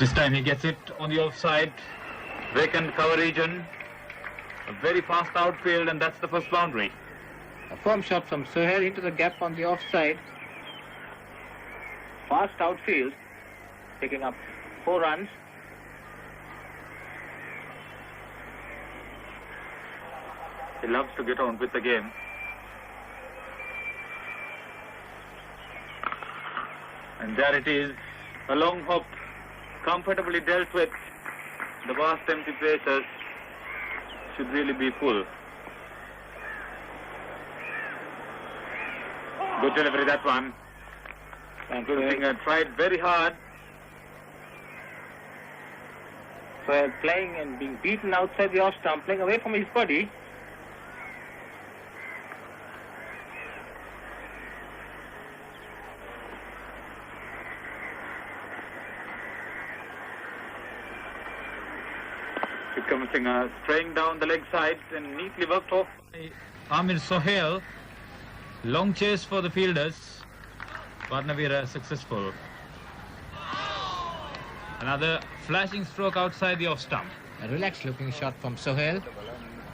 This time he gets it on the offside. Vacant cover region. A very fast outfield, and that's the first boundary. A firm shot from Sohail into the gap on the offside. Fast outfield, picking up 4 runs. He loves to get on with the game. And there it is, a long hop, comfortably dealt with. The vast empty places should really be full. Good delivery, that one. Gurusinga tried very hard. So playing and being beaten outside the off stump, playing away from his body. Gurusinga straying down the leg side and neatly worked off Amir Sohail. Long chase for the fielders. Varnavira successful. Another flashing stroke outside the off stump. A relaxed looking shot from Sohail,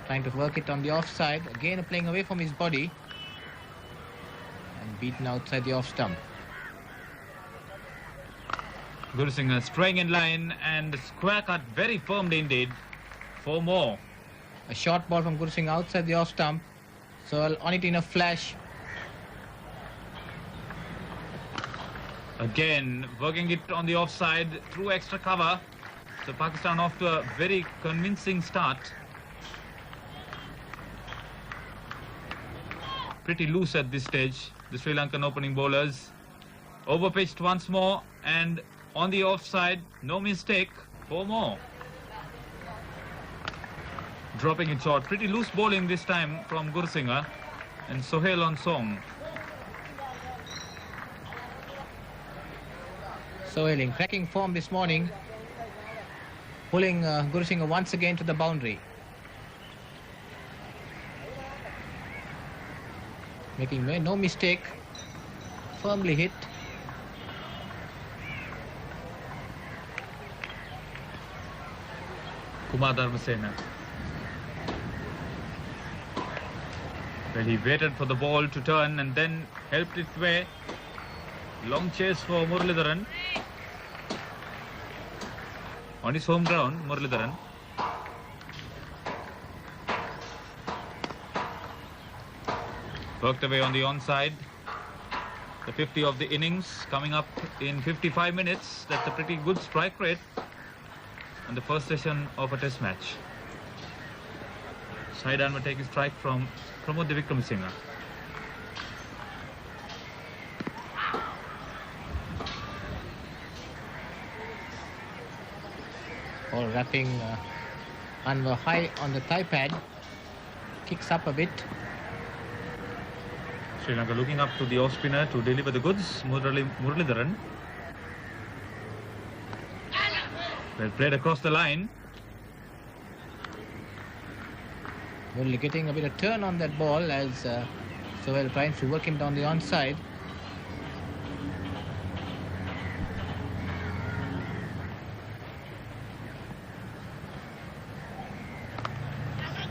trying to work it on the offside. Again playing away from his body and beaten outside the off stump. Gurusinga straying in line and square cut very firmly indeed. 4 more. A short ball from Gurusinga outside the off stump. Sohail on it in a flash. Again, working it on the offside through extra cover. So Pakistan off to a very convincing start. Pretty loose at this stage, the Sri Lankan opening bowlers. Overpitched once more and on the offside, no mistake, 4 more. Dropping it short, pretty loose bowling this time from Gurusinga and Sohail on song. Sohail in cracking form this morning, pulling Gurusinga once again to the boundary. Making no mistake, firmly hit. Kumar Dharmasena. Well, he waited for the ball to turn and then helped its way. Long chase for Muralidharan. On his home ground, Muralidharan. Worked away on the onside. The 50 of the innings coming up in 55 minutes. That's a pretty good strike rate on the first session of a test match. Sidearm will take a strike from Pramod Wickramasinghe. Ball wrapping Anwar high on the thigh pad. Kicks up a bit. Sri Lanka looking up to the off spinner to deliver the goods. Muralidharan. Well played across the line. Murali getting a bit of turn on that ball as Sohail trying to work him down the onside.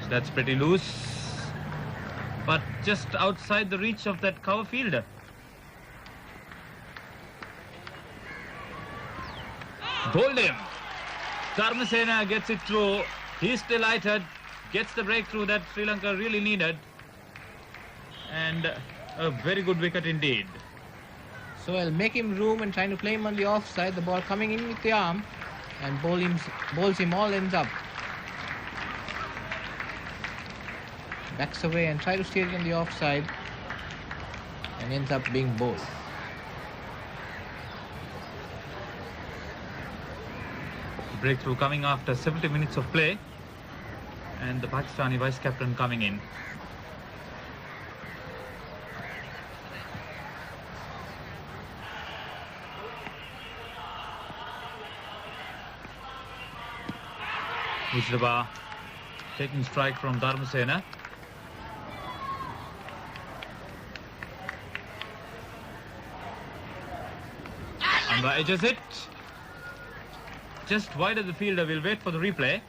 That's pretty loose, but just outside the reach of that cover fielder. Bowled him. Dharmasena gets it through. He's delighted. Gets the breakthrough that Sri Lanka really needed. And a very good wicket indeed. Sohail make him room and trying to play him on the offside. The ball coming in with the arm and bowls him all ends up. Backs away and try to steer it on the offside and ends up being bowled. Breakthrough coming after 70 minutes of play, and the Pakistani vice captain coming in. Mujtaba taking strike from Dharmasena. Anwar edges it. just wide of the fielder. We'll wait for the replay.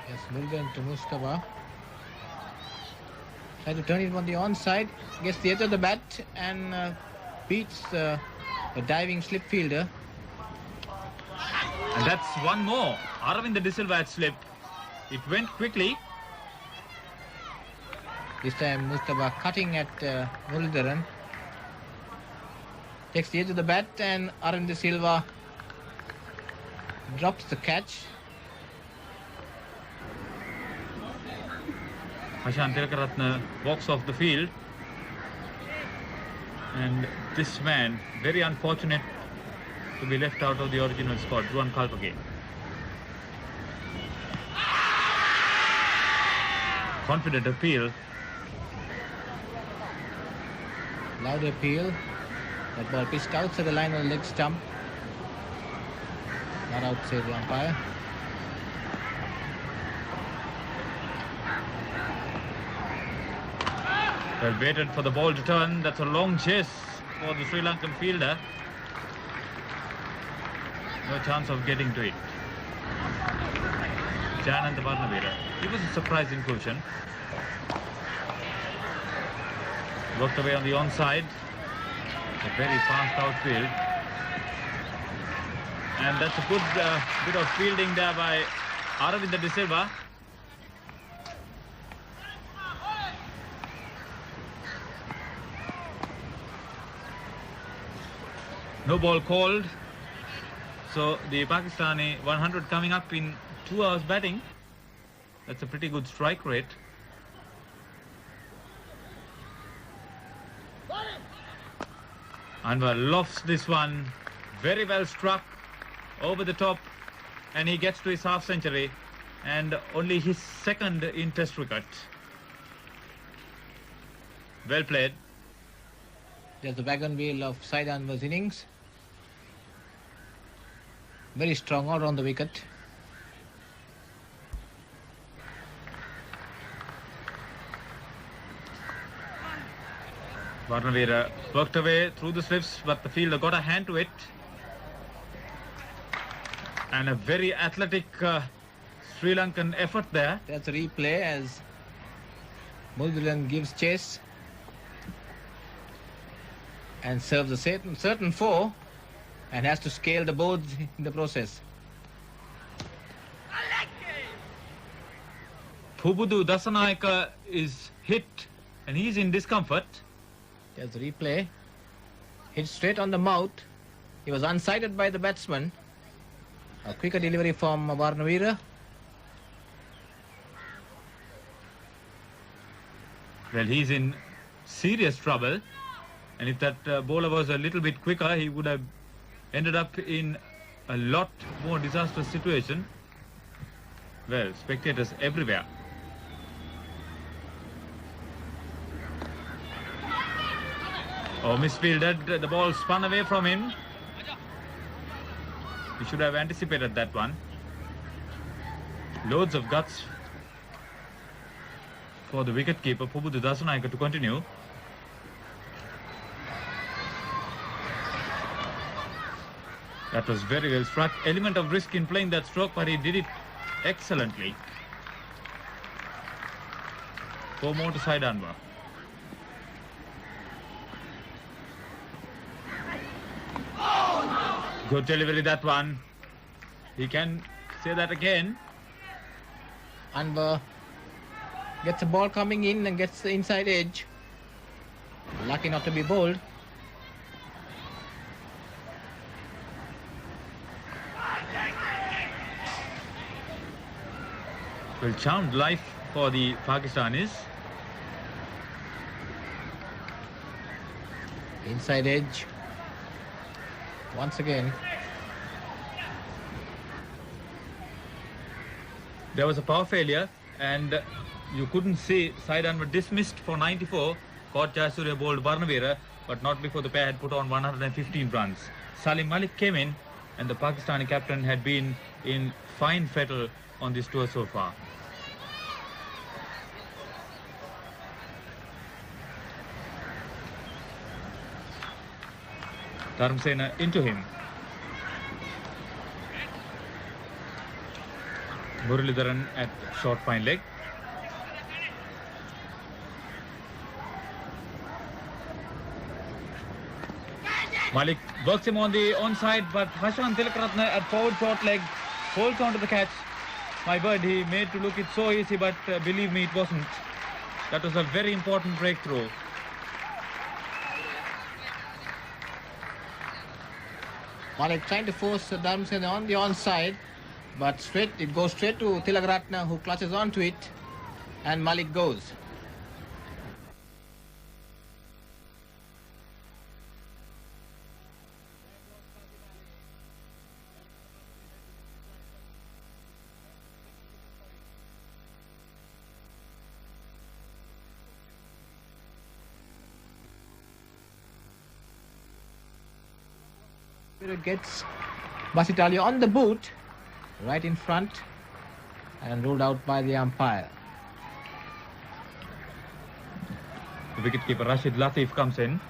Yes, Mulgan to Mustafa. Try to turn it on the onside. Gets the edge of the bat and beats the diving slip fielder. And that's one more. Aravinda De Silva had slipped. It went quickly. This time Mustafa cutting at Muralidharan. Takes the edge of the bat and Aravinda De Silva drops the catch. Hashan Tilakaratne walks off the field. And this man, very unfortunate to be left out of the original squad, Ruan Kalpage. Confident appeal. Loud appeal. That ball pitched outside the line of the leg stump. Not outside the umpire. Well, waited for the ball to turn. That's a long chase for the Sri Lankan fielder. No chance of getting to it. Janand Varnavira. He was a surprise inclusion. Worked away on the onside. A very fast outfield. And that's a good bit of fielding there by Aravinda De Silva. No ball called. So the Pakistani 100 coming up in 2 hours batting. That's a pretty good strike rate. Anwar lofts this one. Very well struck over the top. And he gets to his half century. And only his second in Test cricket. Well played. There's the wagon wheel of Said Anwar's innings. Very strong out on the wicket. Varnavira worked away through the slips, but the fielder got a hand to it. And a very athletic Sri Lankan effort there. That's a replay as Muralidharan gives chase and serves a certain four and has to scale the boards in the process. Pubudu Dasanayaka is hit and he's in discomfort. There's the replay. Hit straight on the mouth. He was unsighted by the batsman. A quicker delivery from Varnavira. Well, he's in serious trouble. And if that bowler was a little bit quicker, he would have ended up in a lot more disastrous situation. Well, spectators everywhere. Oh, misfielded. The ball spun away from him. He should have anticipated that one. Loads of guts for the wicketkeeper, Pubudu Dasanayaka, to continue. That was very well struck. Element of risk in playing that stroke, but he did it excellently. 4 more to Said Anwar. Good delivery, that one. He can say that again. Anwar gets the ball coming in and gets the inside edge. Lucky not to be bowled. Well, charmed life for the Pakistanis. Inside edge. Once again. There was a power failure and you couldn't see Said Anwar dismissed for 94. Caught Jayasuriya bowled Varnavira, but not before the pair had put on 115 runs. Salim Malik came in and the Pakistani captain had been in fine fettle on this tour so far. Dharamsena into him. Muralidharan at short fine leg. Malik works him on the onside, but Hashan Tilakaratne at forward short leg holds on to the catch. My bird, he made to look it so easy, but believe me, it wasn't. That was a very important breakthrough. Malik trying to force Dharmasena on the onside, but it goes straight to Tilakaratne, who clutches onto it, and Malik goes. Gets Basitalia on the boot, right in front, and ruled out by the umpire. The wicketkeeper Rashid Latif comes in.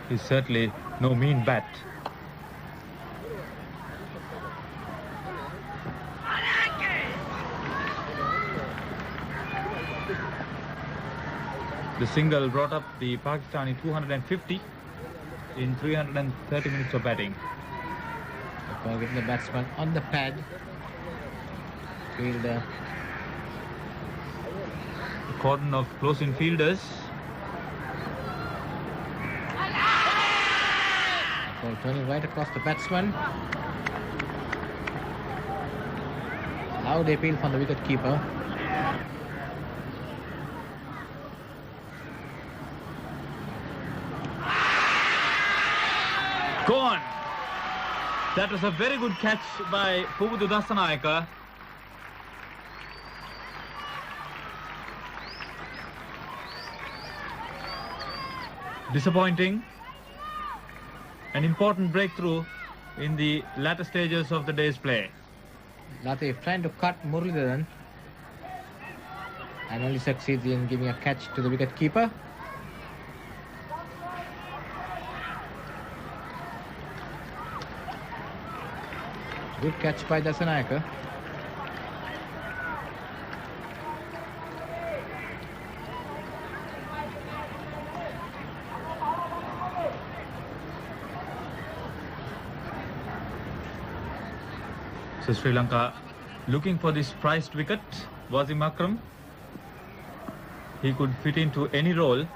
He's certainly no mean bat. The single brought up the Pakistani 250 in 330 minutes of batting. With the batsman on the pad. Fielder. A cordon of close-in fielders. Ball turning right across the batsman. Loud appeal from the wicket-keeper. Gone. That was a very good catch by Puvudu Dasanayaka. Disappointing. An important breakthrough in the latter stages of the day's play. Latif trying to cut Muralidharan and only succeeds in giving a catch to the wicket-keeper. Good catch by Dasanayaka. So Sri Lanka looking for this prized wicket. Wasim Akram. He could fit into any role.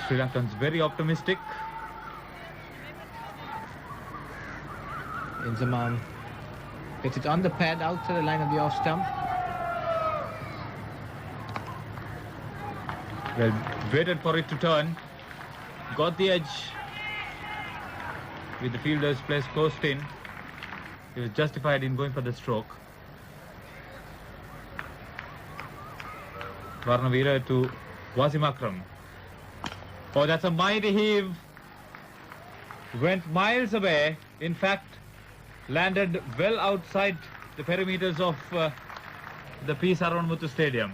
Sri Lankans very optimistic. Inzamam gets it on the pad outside the line of the off stump. Well, waited for it to turn. Got the edge. With the fielders placed close in. He was justified in going for the stroke. Varnavira to Wasim Akram. Oh, that's a mighty heave. Went miles away. In fact, landed well outside the perimeters of the P. Saranmuthu Stadium.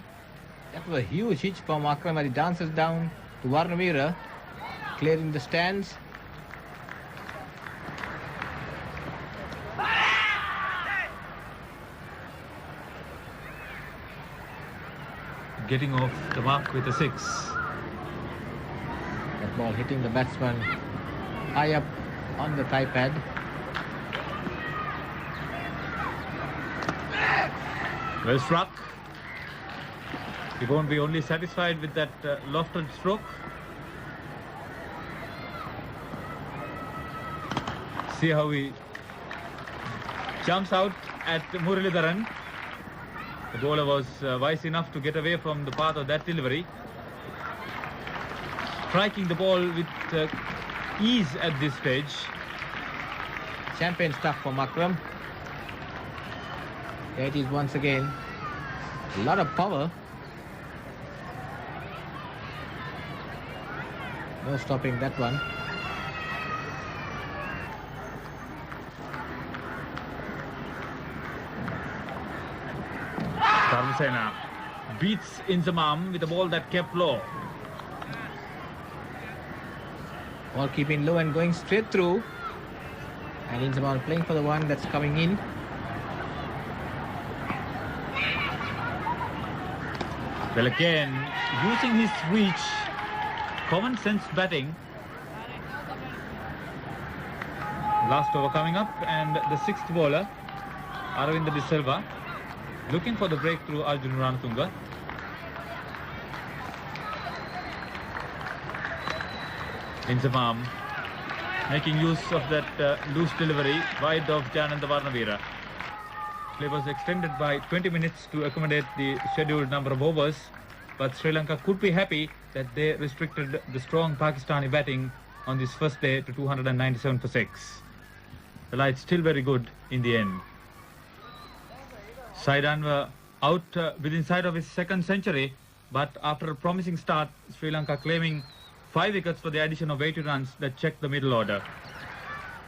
That was a huge hitch from Akram as he dances down to Varnavira, clearing the stands. Getting off the mark with a 6. That ball hitting the batsman high up on the thigh pad. Well struck. He won't be only satisfied with that lofted stroke. See how he jumps out at Muralidharan. The bowler was wise enough to get away from the path of that delivery. Striking the ball with ease at this stage. Champagne stuff from Akram. There it is once again. A lot of power. No stopping that one. Dharmasena beats Inzamam with a ball that kept low. Ball keeping low and going straight through. And Inzamam playing for the one that's coming in. Well, again, using his reach, common sense batting. Last over coming up, and the sixth bowler, Aravinda De Silva, looking for the breakthrough Arjun Ranatunga. Inzamam making use of that loose delivery wide of Jananda Varnavira. Play was extended by 20 minutes to accommodate the scheduled number of overs, but Sri Lanka could be happy that they restricted the strong Pakistani batting on this first day to 297 for 6. The lights still very good in the end. Said Anwar out within sight of his second century, but after a promising start, Sri Lanka claiming 5 wickets for the addition of 80 runs that checked the middle order.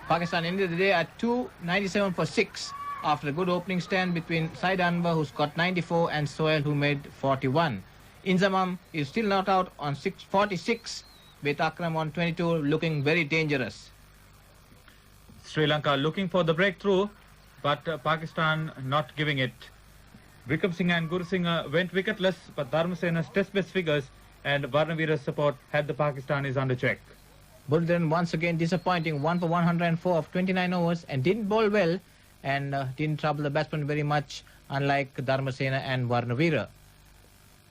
Pakistan ended the day at 297 for 6 after a good opening stand between Said Anwar, who scored 94, and Sohail, who made 41. Inzamam is still not out on 46, with Akram on 22, looking very dangerous. Sri Lanka looking for the breakthrough, but Pakistan not giving it. Vikram Singh and Guru Singh went wicketless, but Dharmasena's test best figures and Varnavira's support had the Pakistanis under check. Bulden once again disappointing, 1 for 104 of 29 overs, and didn't bowl well and didn't trouble the batsman very much, unlike Dharmasena and Varnavira.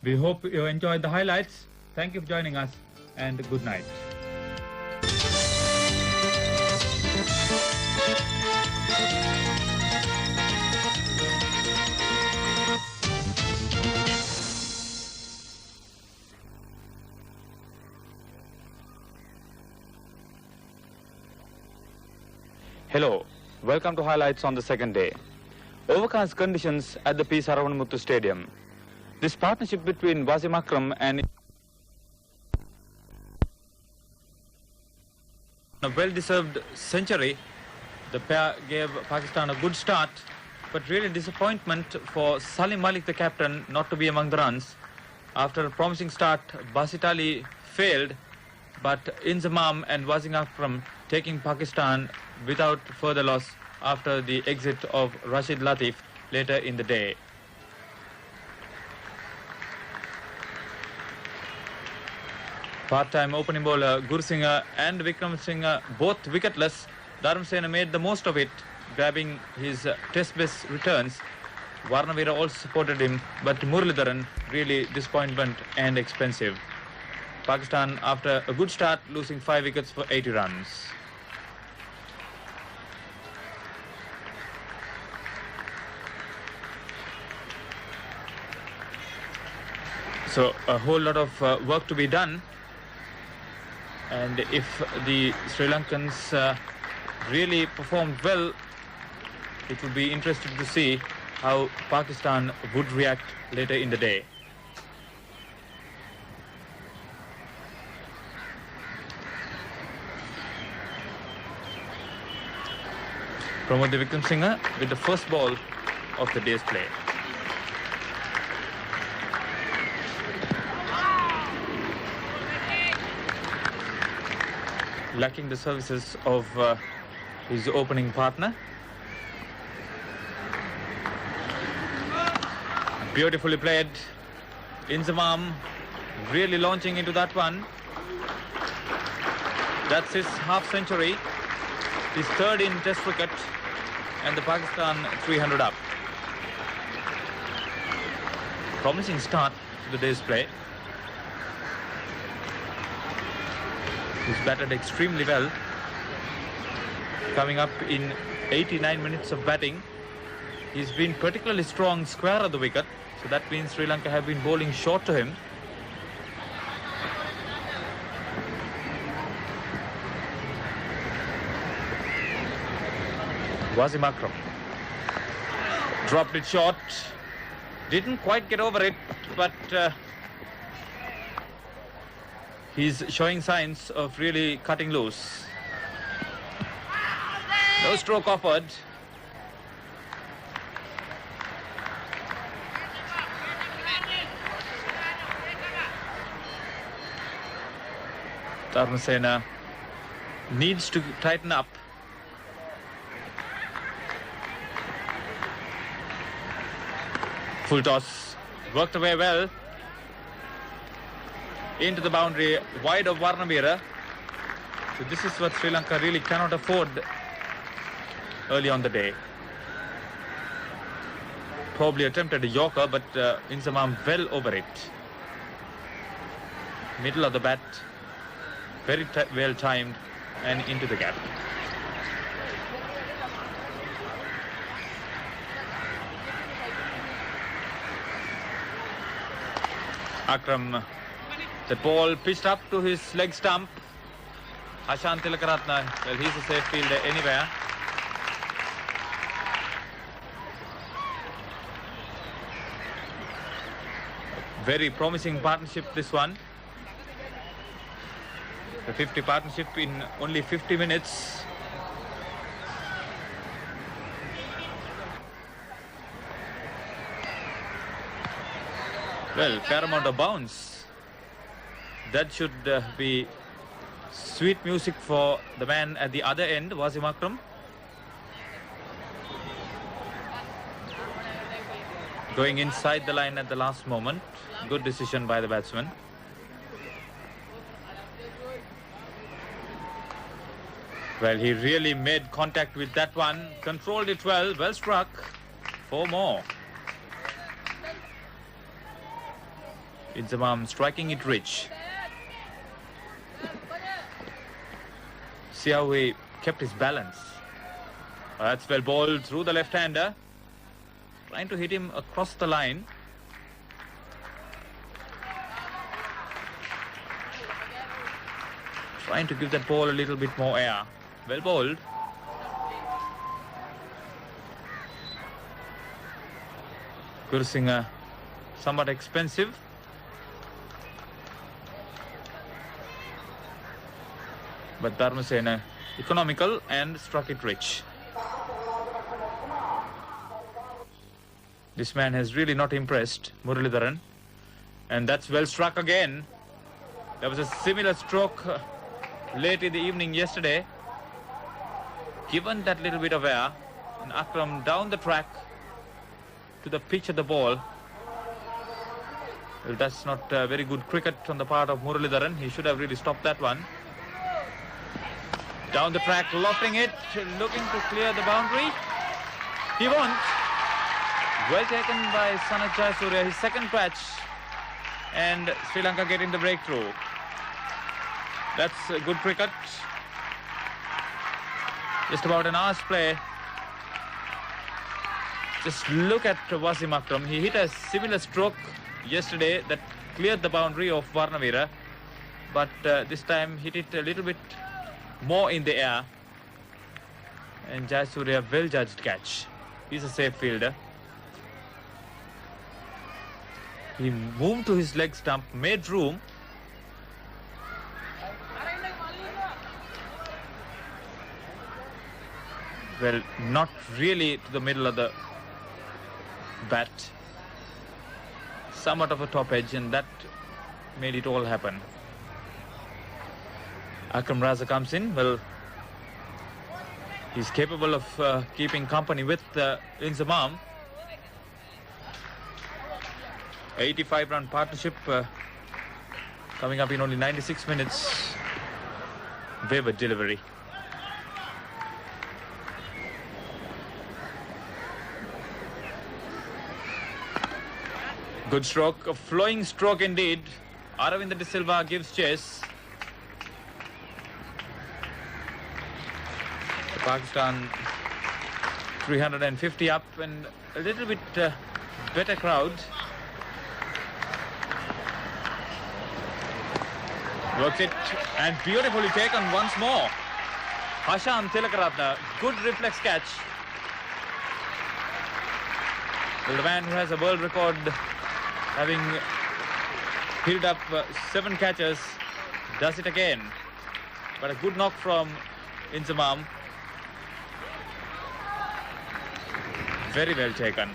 We hope you enjoyed the highlights. Thank you for joining us, and good night. Hello, welcome to highlights on the second day. Overcast conditions at the P. Saravanamuthu Stadium. This partnership between Wasim Akram and a well-deserved century, the pair gave Pakistan a good start, but really disappointment for Salim Malik, the captain, not to be among the runs. After a promising start, Basit Ali failed, but Inzamam and Wasim Akram taking Pakistan without further loss after the exit of Rashid Latif later in the day. Part-time opening bowler Guru Singh and Vikram Singh both wicketless. Dharmasena made the most of it, grabbing his test best returns. Varnavira also supported him, but Muralidharan really disappointment and expensive. Pakistan, after a good start, losing 5 wickets for 80 runs. So a whole lot of work to be done, and if the Sri Lankans really performed well, it would be interesting to see how Pakistan would react later in the day. Pramod Vikram Singh with the first ball of the day's play. Lacking the services of his opening partner. Beautifully played. Inzamam really launching into that one. That's his half century. His third in Test cricket, and the Pakistan 300 up. Promising start to the day's play. He's batted extremely well. Coming up in 89 minutes of batting. He's been particularly strong square of the wicket, so that means Sri Lanka have been bowling short to him. Wasim Akram dropped it short, didn't quite get over it, but he's showing signs of really cutting loose. No stroke offered. Dharmasena needs to tighten up. Full toss, worked away well. Into the boundary, wide of Varnavira. So this is what Sri Lanka really cannot afford early on the day. Probably attempted a Yorker, but Inzamam well over it. Middle of the bat, very well timed and into the gap. Akram, the ball pitched up to his leg stump. Hashan Tilakaratne, well, he's a safe fielder anywhere. Very promising partnership, this one. The 50 partnership in only 50 minutes. Well, fair amount of bounce. That should be sweet music for the man at the other end, Wasim Akram. Going inside the line at the last moment. Good decision by the batsman. Well, he really made contact with that one. Controlled it well. Well struck. 4 more. Inzamam striking it rich. See how he kept his balance. That's well bowled through the left-hander. Trying to hit him across the line. Trying to give that ball a little bit more air. Well bowled. Gurusingh somewhat expensive. But Dharmasena economical and struck it rich. This man has really not impressed, Muralidharan. And that's well struck again. There was a similar stroke late in the evening yesterday. Given that little bit of air, and Akram down the track to the pitch of the ball. Well, that's not very good cricket on the part of Muralidharan. He should have really stopped that one. Down the track, lofting it, looking to clear the boundary. He won't. Well taken by Sanath Jayasuriya, his second catch. And Sri Lanka getting the breakthrough. That's good cricket. Just about an hour's play. Just look at Wasim Akram. He hit a similar stroke yesterday that cleared the boundary of Varnavira. But this time hit it a little bit more in the air. And Jayasuriya well judged catch. He's a safe fielder. He moved to his leg stump, made room. Well, not really to the middle of the bat. Somewhat of a top edge, and that made it all happen. Akram Raza comes in. Well, he's capable of keeping company with Inzamam. 85-run partnership coming up in only 96 minutes. Wayward delivery. Good stroke, a flowing stroke indeed. Aravinda De Silva gives chase. Pakistan 350 up and a little bit better crowd. Works it and beautifully taken once more. Hashan Tilakaratne, good reflex catch. Well, the man who has a world record, having hit up 7 catches, does it again. But a good knock from Inzamam. Very well taken.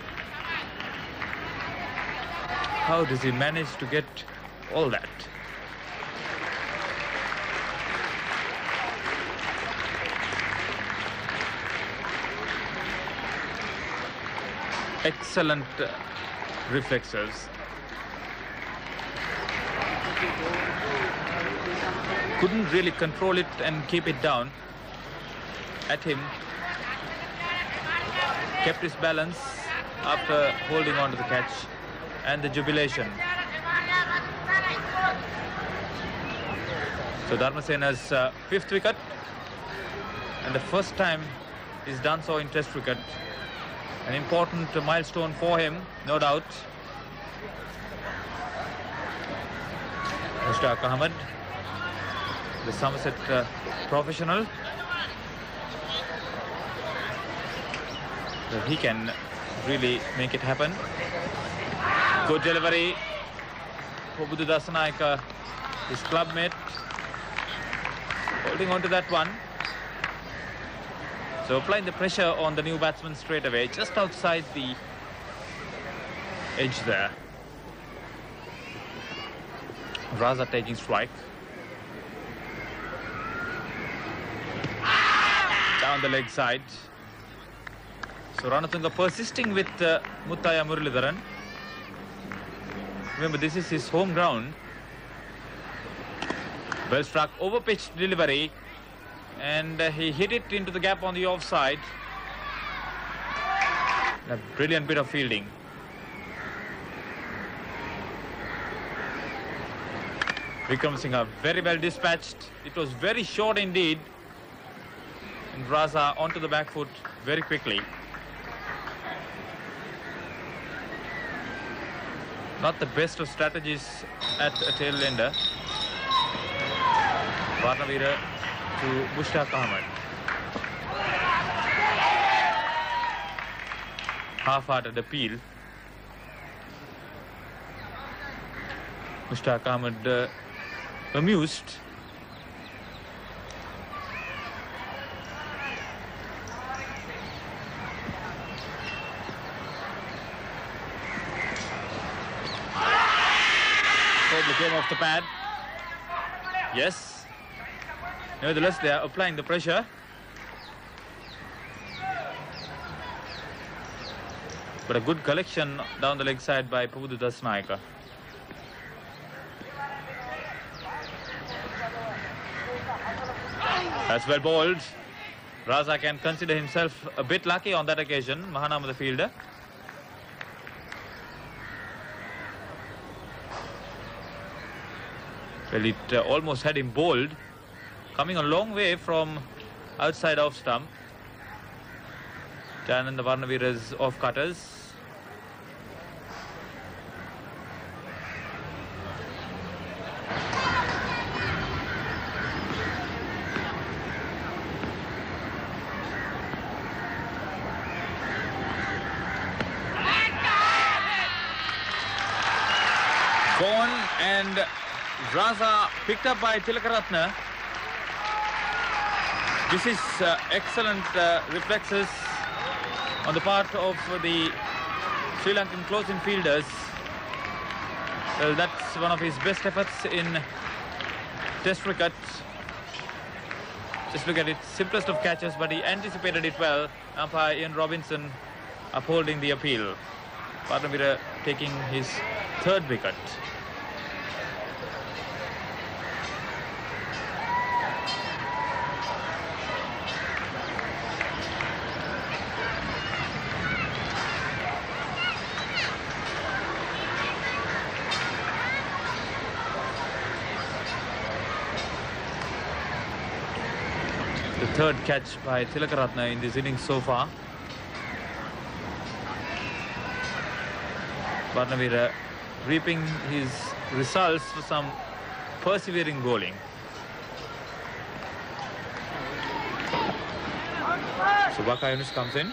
How does he manage to get all that? excellent reflexes. Couldn't really control it and keep it down at him. Kept his balance after holding on to the catch, and the jubilation. So Dharmasena's fifth wicket, and the first time he's done so in Test cricket. An important milestone for him, no doubt. Mushtaq Ahmed, the Somerset professional. So he can really make it happen. Good delivery. Prabhudu Dasanayaka, his clubmate, holding on to that one. So applying the pressure on the new batsman straight away, just outside the edge there. Raza taking strike. Down the leg side. So Ranatunga persisting with Muttaya Muralidharan. Remember, this is his home ground. Well struck, over pitch delivery, and he hit it into the gap on the offside. A brilliant bit of fielding. Vikramasinghe very well dispatched. It was very short indeed. And Raza onto the back foot very quickly. Not the best of strategies at a tail ender. Varnavira to Mushtaq Ahmed. Half-hearted appeal. Mushtaq Ahmed amused. Came off the pad. Yes. Nevertheless, they are applying the pressure. But a good collection down the leg side by Prabhudu Dasanayaka. That's well bowled. Raza can consider himself a bit lucky on that occasion. Mahanama the fielder. Well, it almost had him bowled, coming a long way from outside off stump. Jananda Varnavira's off cutters. Gone, and Raza picked up by Tilakaratne. This is excellent reflexes on the part of the Sri Lankan close-in fielders. Well, that's one of his best efforts in Test cricket. Just look at it, simplest of catches, but he anticipated it well. Umpire Ian Robinson upholding the appeal. Varnavira taking his third wicket. The third catch by Tilakaratne in this innings so far. Varnavira reaping his results for some persevering bowling. So Waqar Younis comes in.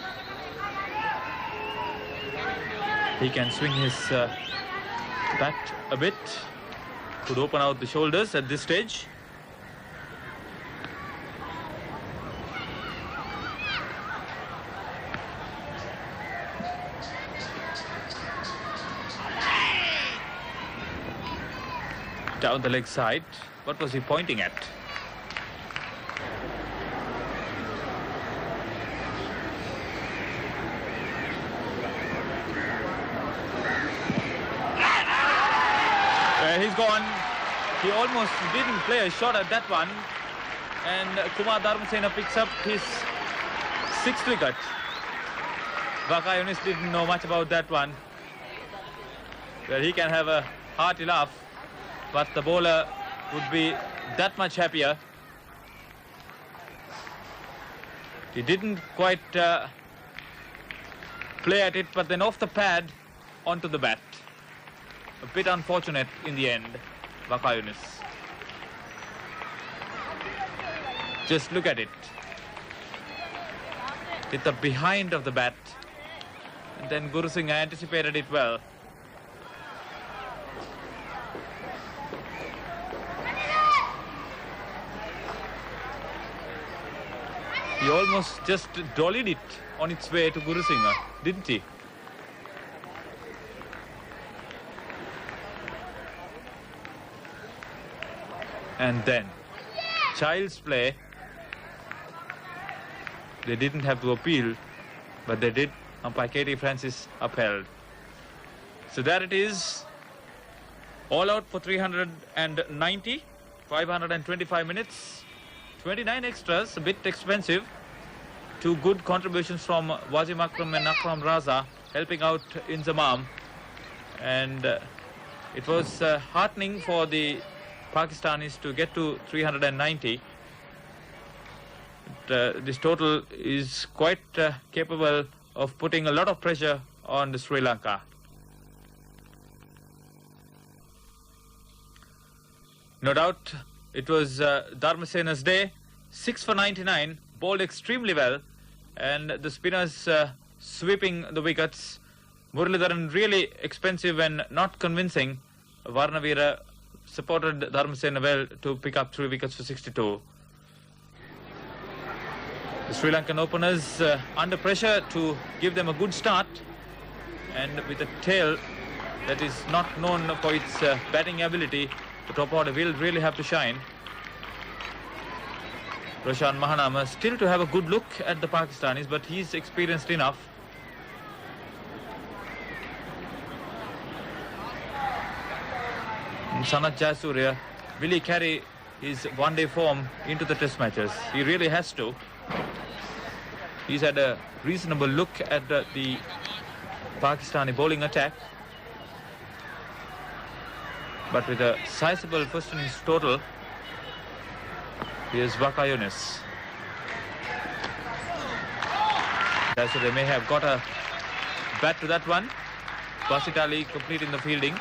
He can swing his bat a bit. Could open out the shoulders at this stage. Down the leg side. What was he pointing at? is gone. He almost didn't play a shot at that one. And Kumar Dharmasena picks up his 6th wicket. Vakayunis didn't know much about that one. Well, he can have a hearty laugh, but the bowler would be that much happier. He didn't quite play at it, but then off the pad onto the bat. A bit unfortunate in the end, Vakayunis. Just look at it. Hit the behind of the bat. And then Guru Singh anticipated it well. He almost just dollied it on its way to Guru Singh, didn't he? And then, child's play. They didn't have to appeal, but they did. Umpire Katie Francis upheld. So there it is. All out for 390, 525 minutes. 29 extras, a bit expensive. 2 good contributions from Wazim Akram and Akram Raza, helping out Inzamam. And it was heartening for the Pakistanis to get to 390. This total is quite capable of putting a lot of pressure on the Sri Lanka. No doubt it was Dharmasena's day. 6 for 99, bowled extremely well, and the spinners sweeping the wickets. Muralidharan really expensive and not convincing. Varnavira supported Dharmasena well to pick up 3 wickets for 62. The Sri Lankan openers under pressure to give them a good start, and with a tail that is not known for its batting ability, the top order will really have to shine. Roshan Mahanama still to have a good look at the Pakistanis, but he's experienced enough. And Sanath Jayasuriya, will he carry his one-day form into the test matches? He really has to. He's had a reasonable look at the Pakistani bowling attack. But with a sizable first innings total, here's Vakayunis. So they may have got a bat to that one. Basit Ali completing the fielding.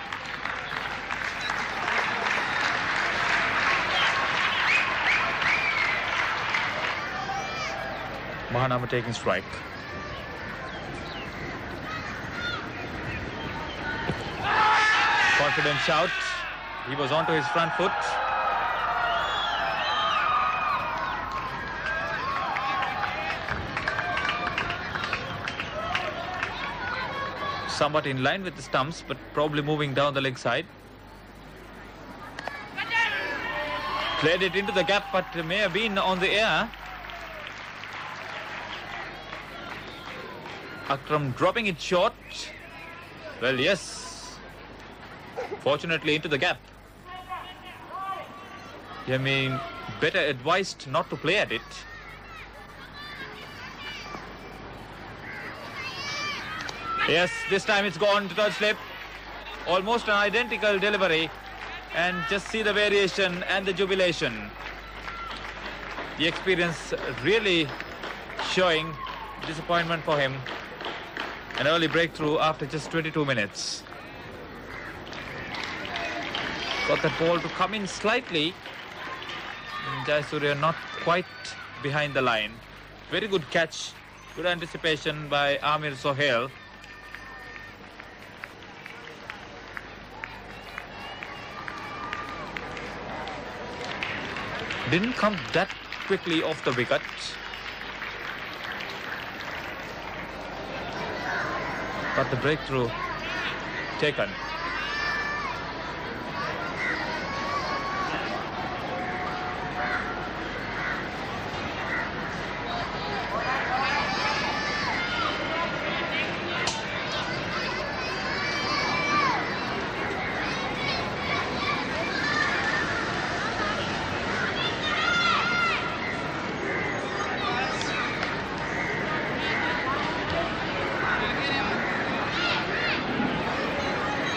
Mahanama taking strike. Confident shout. He was onto his front foot. Somewhat in line with the stumps, but probably moving down the leg side. Played it into the gap, but may have been on the air. Akram dropping it short. Well, yes. Fortunately into the gap. I mean, better advised not to play at it. Yes, this time it's gone to third slip. Almost an identical delivery. And just see the variation and the jubilation. The experience really showing disappointment for him. An early breakthrough after just 22 minutes. Got that ball to come in slightly. Jayasuriya not quite behind the line. Very good catch. Good anticipation by Amir Sohail. Didn't come that quickly off the wicket. But the breakthrough taken.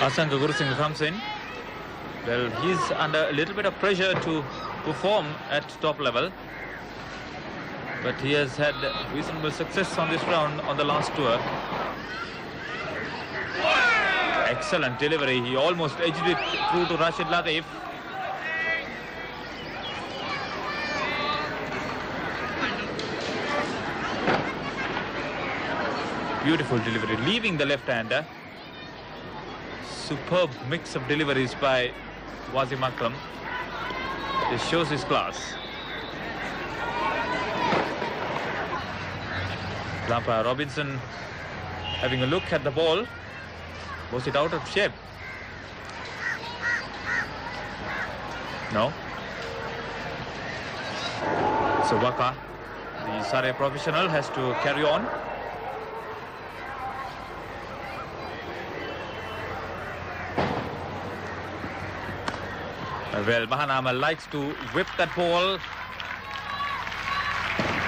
Asanka Gurusinghe comes in. Well, he's under a little bit of pressure to perform at top level. But he has had reasonable success on this round on the last tour. Excellent delivery. He almost edged it through to Rashid Latif. Beautiful delivery, leaving the left-hander. Superb mix of deliveries by Wasim Akram. This shows his class. Umpire Robinson having a look at the ball. Was it out of shape? No. So Waka, the Surrey professional, has to carry on. Well, Mahanama likes to whip that ball.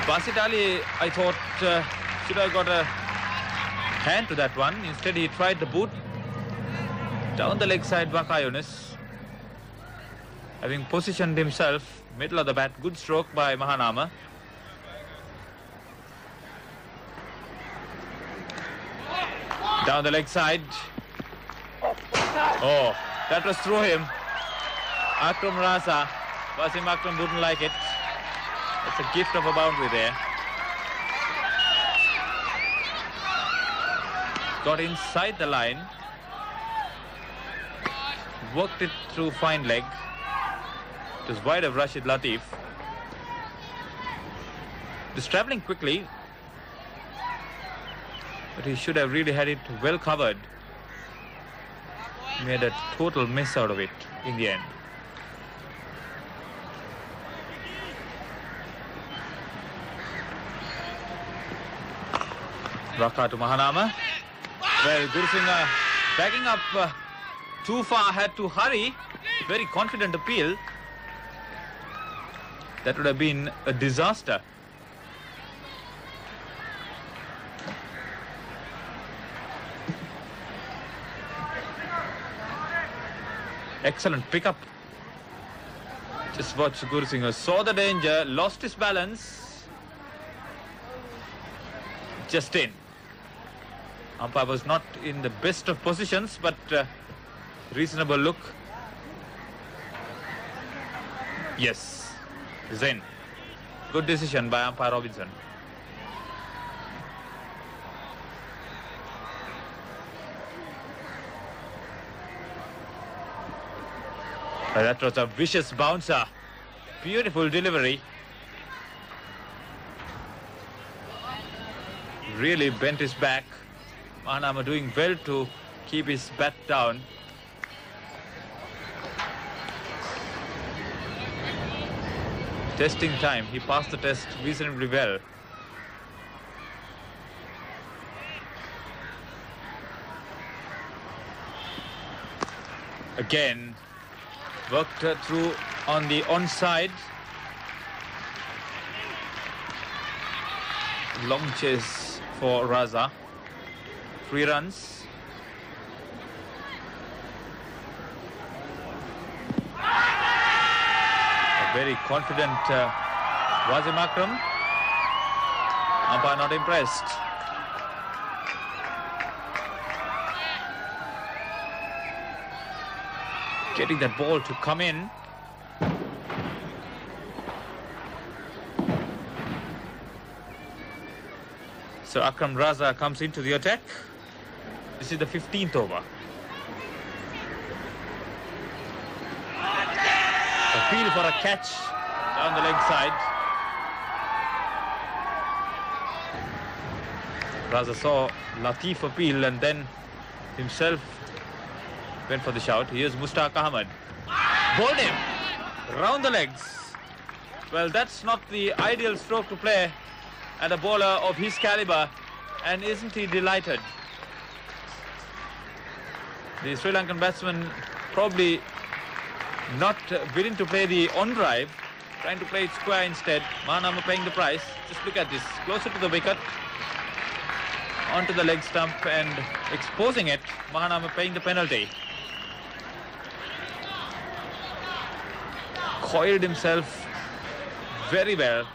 Basit Ali, I thought, should have got a hand to that one. Instead, he tried the boot. Down the leg side, Waka Yunus, having positioned himself, middle of the bat. Good stroke by Mahanama. Down the leg side. Oh, that was through him. Akram Raza. Wasim Akram wouldn't like it. It's a gift of a boundary there. Got inside the line. Worked it through fine leg. It was wide of Rashid Latif. He's travelling quickly, but he should have really had it well covered. Made a total miss out of it in the end. Waka to Mahanama. Well, Gurusinghe backing up too far, had to hurry. Very confident appeal. That would have been a disaster. Excellent pickup. Just watch Gurusinghe. Saw the danger, lost his balance. Just in. Umpire was not in the best of positions, but reasonable look. Yes, he's in. Good decision by umpire Robinson. That was a vicious bouncer. Beautiful delivery. Really bent his back. Mahanama doing well to keep his bat down. Testing time. He passed the test reasonably well. Again, worked through on the onside. Long chase for Raza. 3 runs. A very confident Wasim Akram. Umpire not impressed. Getting that ball to come in. So Akram Raza comes into the attack. This is the 15th over. Appeal for a catch down the leg side. Raza saw Latif appeal and then himself went for the shout. Here's Mushtaq Ahmed. Bowled him round the legs. Well, that's not the ideal stroke to play at a bowler of his caliber, and isn't he delighted? The Sri Lankan batsman probably not willing to play the on drive, trying to play it square instead. Mahanama paying the price. Just look at this, closer to the wicket, onto the leg stump and exposing it. Mahanama paying the penalty. coiled himself very well.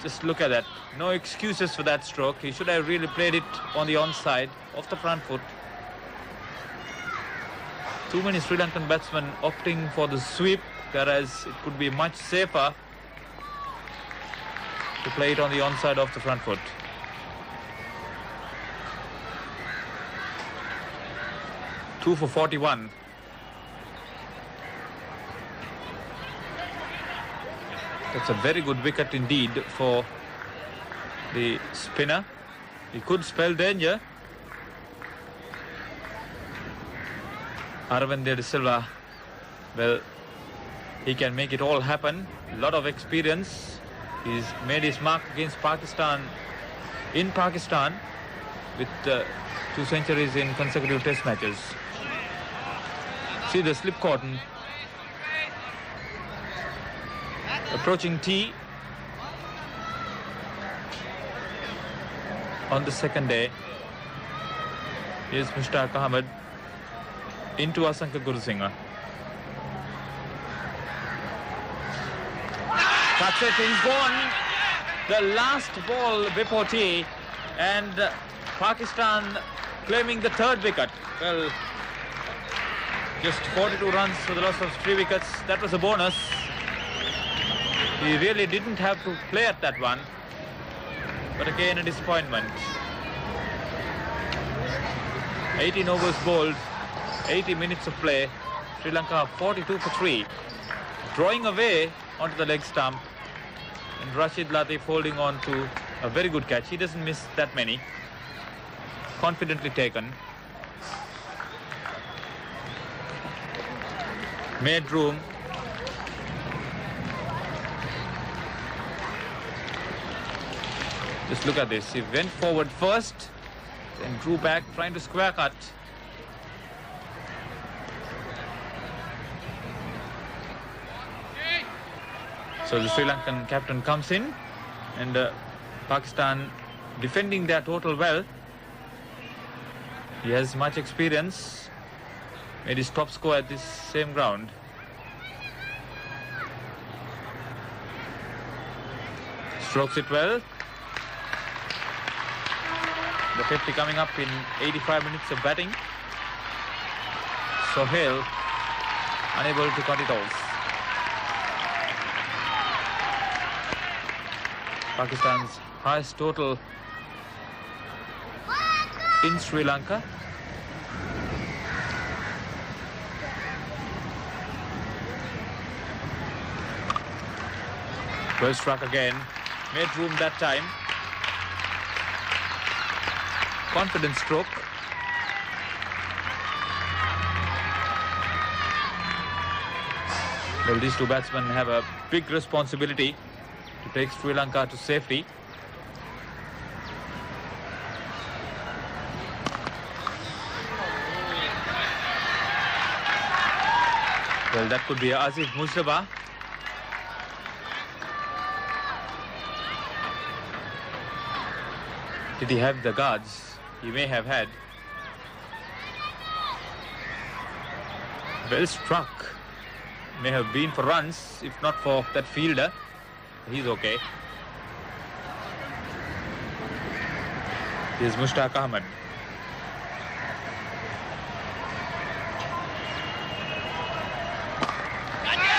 Just look at that. No excuses for that stroke. He should have really played it on the onside of the front foot. Too many Sri Lankan batsmen opting for the sweep, whereas it could be much safer to play it on the onside of the front foot. Two for 41. That's a very good wicket indeed for the spinner. He could spell danger. Aravind De Silva, well, he can make it all happen. A lot of experience. He's made his mark against Pakistan in Pakistan with 2 centuries in consecutive test matches. See the slip cotton. Approaching tea on the second day. Here's Mushtaq Ahmed into Asanka Gurusingha. That's it, he's gone. The last ball before tea, and Pakistan claiming the 3rd wicket. Well, just 42 runs for the loss of 3 wickets. That was a bonus. He really didn't have to play at that one, but again a disappointment. 18 overs bowled, 80 minutes of play. Sri Lanka 42 for 3, drawing away onto the leg stump, and Rashid Latif holding on to a very good catch. He doesn't miss that many. Confidently taken. Made room. Just look at this. He went forward first, then drew back, trying to square cut. So the Sri Lankan captain comes in, and Pakistan defending their total well. He has much experience. Made his top score at this same ground. Strokes it well. The 50 coming up in 85 minutes of batting. Sohail unable to cut it off. Pakistan's highest total in Sri Lanka. Well struck again. Made room that time. Confident stroke. Well, these 2 batsmen have a big responsibility to take Sri Lanka to safety. Well, that could be Asif Mujtaba. Did he have the guards? He may have had. Well struck. May have been for runs, if not for that fielder. He's okay. Here's Mushtaq Ahmed.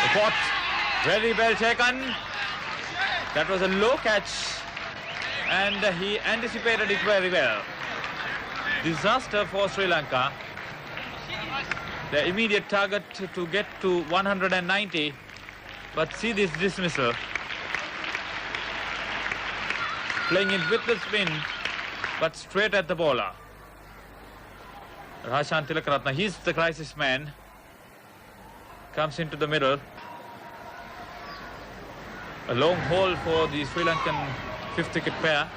The pot, very well taken. That was a low catch, and he anticipated it very well. Disaster for Sri Lanka. The immediate target to get to 190, but see this dismissal. Playing it with the spin, but straight at the bowler. Rashan Tilakaratne, he's the crisis man. Comes into the middle. A long haul for the Sri Lankan 5th wicket pair.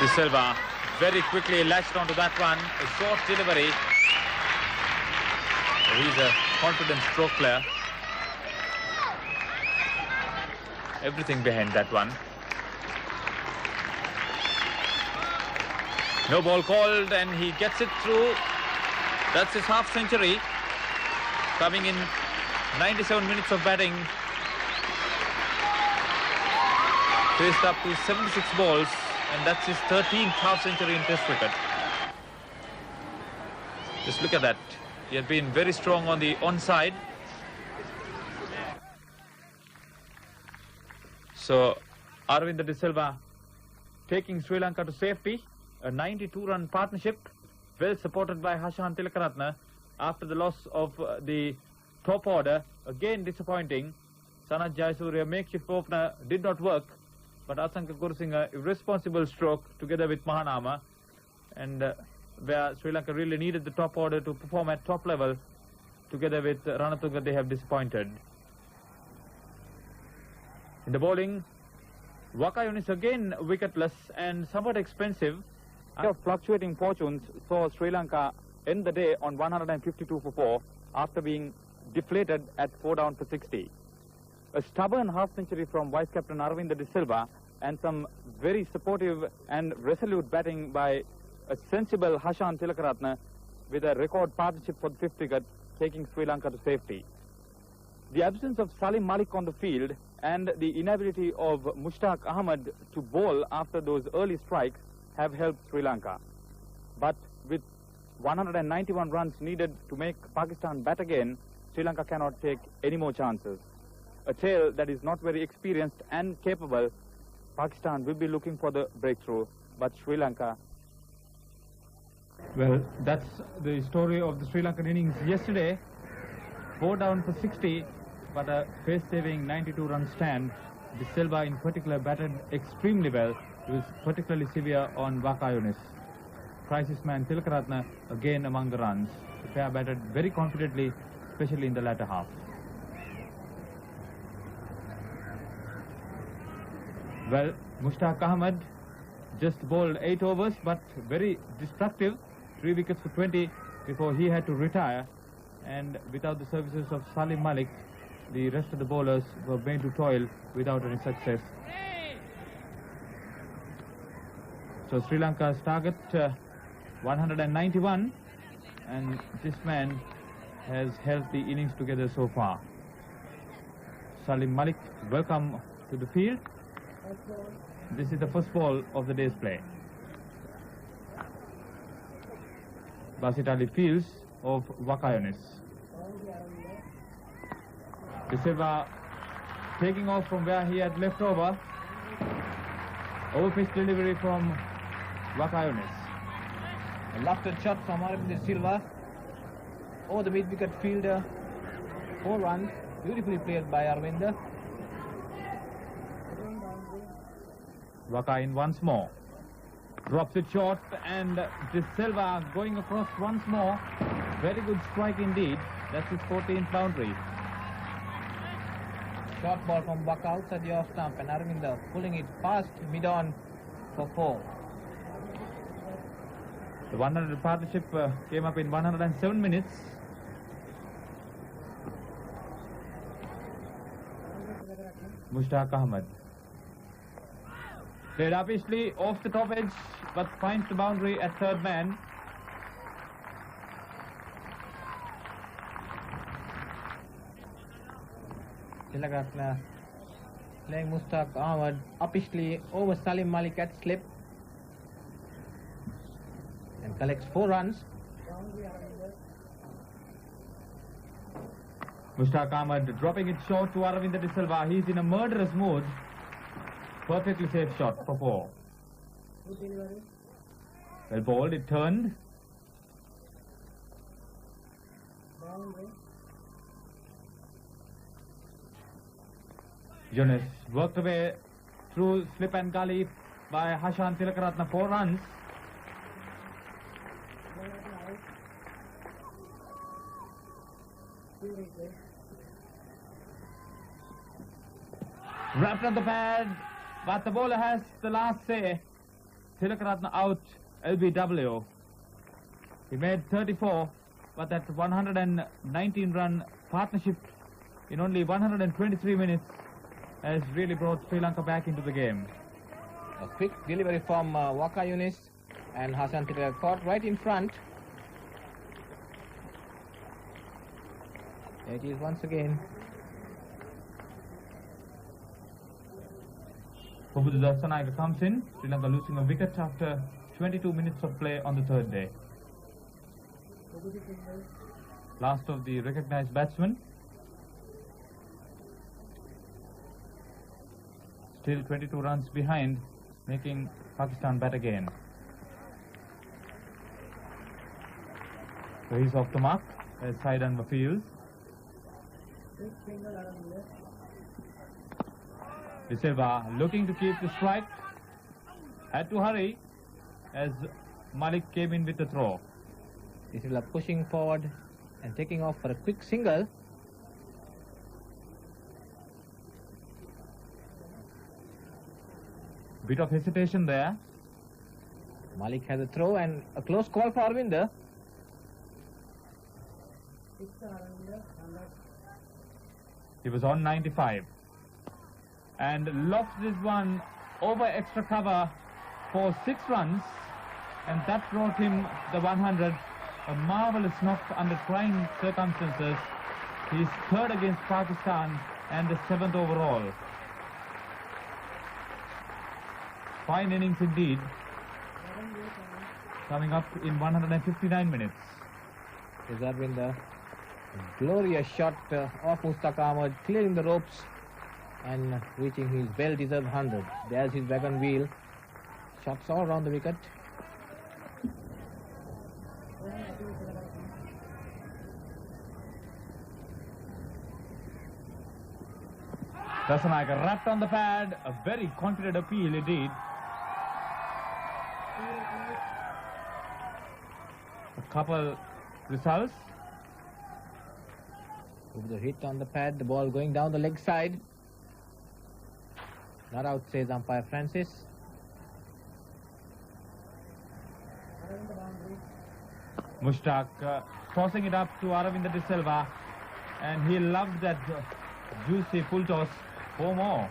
De Silva very quickly latched onto that one. A short delivery. He's a confident stroke player. Everything behind that one. No ball called, and he gets it through. That's his half century, coming in 97 minutes of batting. Faced up to 76 balls, and that's his 13th half century in Test cricket. Just look at that. He had been very strong on the onside. So Aravinda De Silva taking Sri Lanka to safety. A 92-run partnership, well supported by Hashan Tilakaratne after the loss of the top order. Again disappointing. Sanath Jayasuriya makeshift opener did not work, but Asanka Gurusinghe irresponsible stroke together with Mahanama, and where Sri Lanka really needed the top order to perform at top level, together with Ranatunga, they have disappointed. In the bowling, Wakayunis again wicketless and somewhat expensive. Of fluctuating fortunes saw Sri Lanka end the day on 152 for 4 after being deflated at 4 down for 60. A stubborn half century from Vice Captain Aravinda De Silva and some very supportive and resolute batting by a sensible Hashan Tilakaratne with a record partnership for the 5th wicket, taking Sri Lanka to safety. The absence of Salim Malik on the field and the inability of Mushtaq Ahmed to bowl after those early strikes have helped Sri Lanka. But with 191 runs needed to make Pakistan bat again, Sri Lanka cannot take any more chances. A tail that is not very experienced and capable, Pakistan will be looking for the breakthrough, but Sri Lanka... Well, that's the story of the Sri Lankan innings yesterday. 4 down for 60, but a pace-saving 92-run stand. De Silva in particular batted extremely well. He was particularly severe on Wakayunis. Crisis man Tilakaratne again among the runs. The pair batted very confidently, especially in the latter half. Well, Mushtaq Ahmed just bowled 8 overs, but very destructive. 3 wickets for 20 before he had to retire. And without the services of Salim Malik, the rest of the bowlers were made to toil without any success. So Sri Lanka's target 191, and this man has held the innings together so far. Salim Malik, welcome to the field. This is the first ball of the day's play. Basit Ali fields of Wakayunis. De Silva taking off from where he had left over. Overpitch delivery from Wakayunis. A lofted shot from Aravinda De Silva. Over the mid-wicket fielder. 4 runs. Beautifully played by Aravinda. Waka in once more. Drops it short, and De Silva going across once more. Very good strike indeed. That's his 14th boundary. Short ball from Waka outside the off stump, and Aravinda pulling it past mid-on for 4. The 100 partnership came up in 107 minutes. Mushtaq Ahmed. Played upishly off the top edge, but finds the boundary at third man. Tilakaratne playing Mushtaq Ahmed upishly over Salim Malik at slip and collects 4 runs. Mushtaq Ahmed dropping it short to Aravinda De Silva. He's in a murderous mood. Perfectly safe shot for 4. Well bowled, it turned. Jonas worked away through slip and gully by Hashan Tilakaratne, 4 runs. Wrapped on the pad, but the bowler has the last say. Tilakaratne out, LBW. He made 34, but that 119-run partnership in only 123 minutes has really brought Sri Lanka back into the game. A quick delivery from Wakayunis, and Hashan Tilakaratne caught right in front. It is once again. Prabhupada Sanayaka comes in. Sri Lanka losing a wicket after 22 minutes of play on the third day. Last of the recognized batsmen. Still 22 runs behind, making Pakistan bat again. So he's off the mark as side and field. De Silva looking to keep the strike. Had to hurry as Malik came in with the throw. De Silva pushing forward and taking off for a quick single. Bit of hesitation there. Malik has a throw and a close call for Arvinder. He was on 95 and lost this one over extra cover for 6 runs, and that brought him the 100. A marvellous knock under trying circumstances. He's third against Pakistan and the 7th overall. Fine innings indeed. Coming up in 159 minutes. Is Arvinder. Glorious shot off Mushtaq Ahmed, clearing the ropes and reaching his well-deserved 100. There's his wagon wheel. Shots all around the wicket. Dasanayaka wrapped on the pad. A very confident appeal indeed. A couple results. With the hit on the pad, the ball going down the leg side. Not out, says umpire Francis. Mushtaq tossing it up to Aravinda De Silva, and he loved that juicy full toss. 4 more.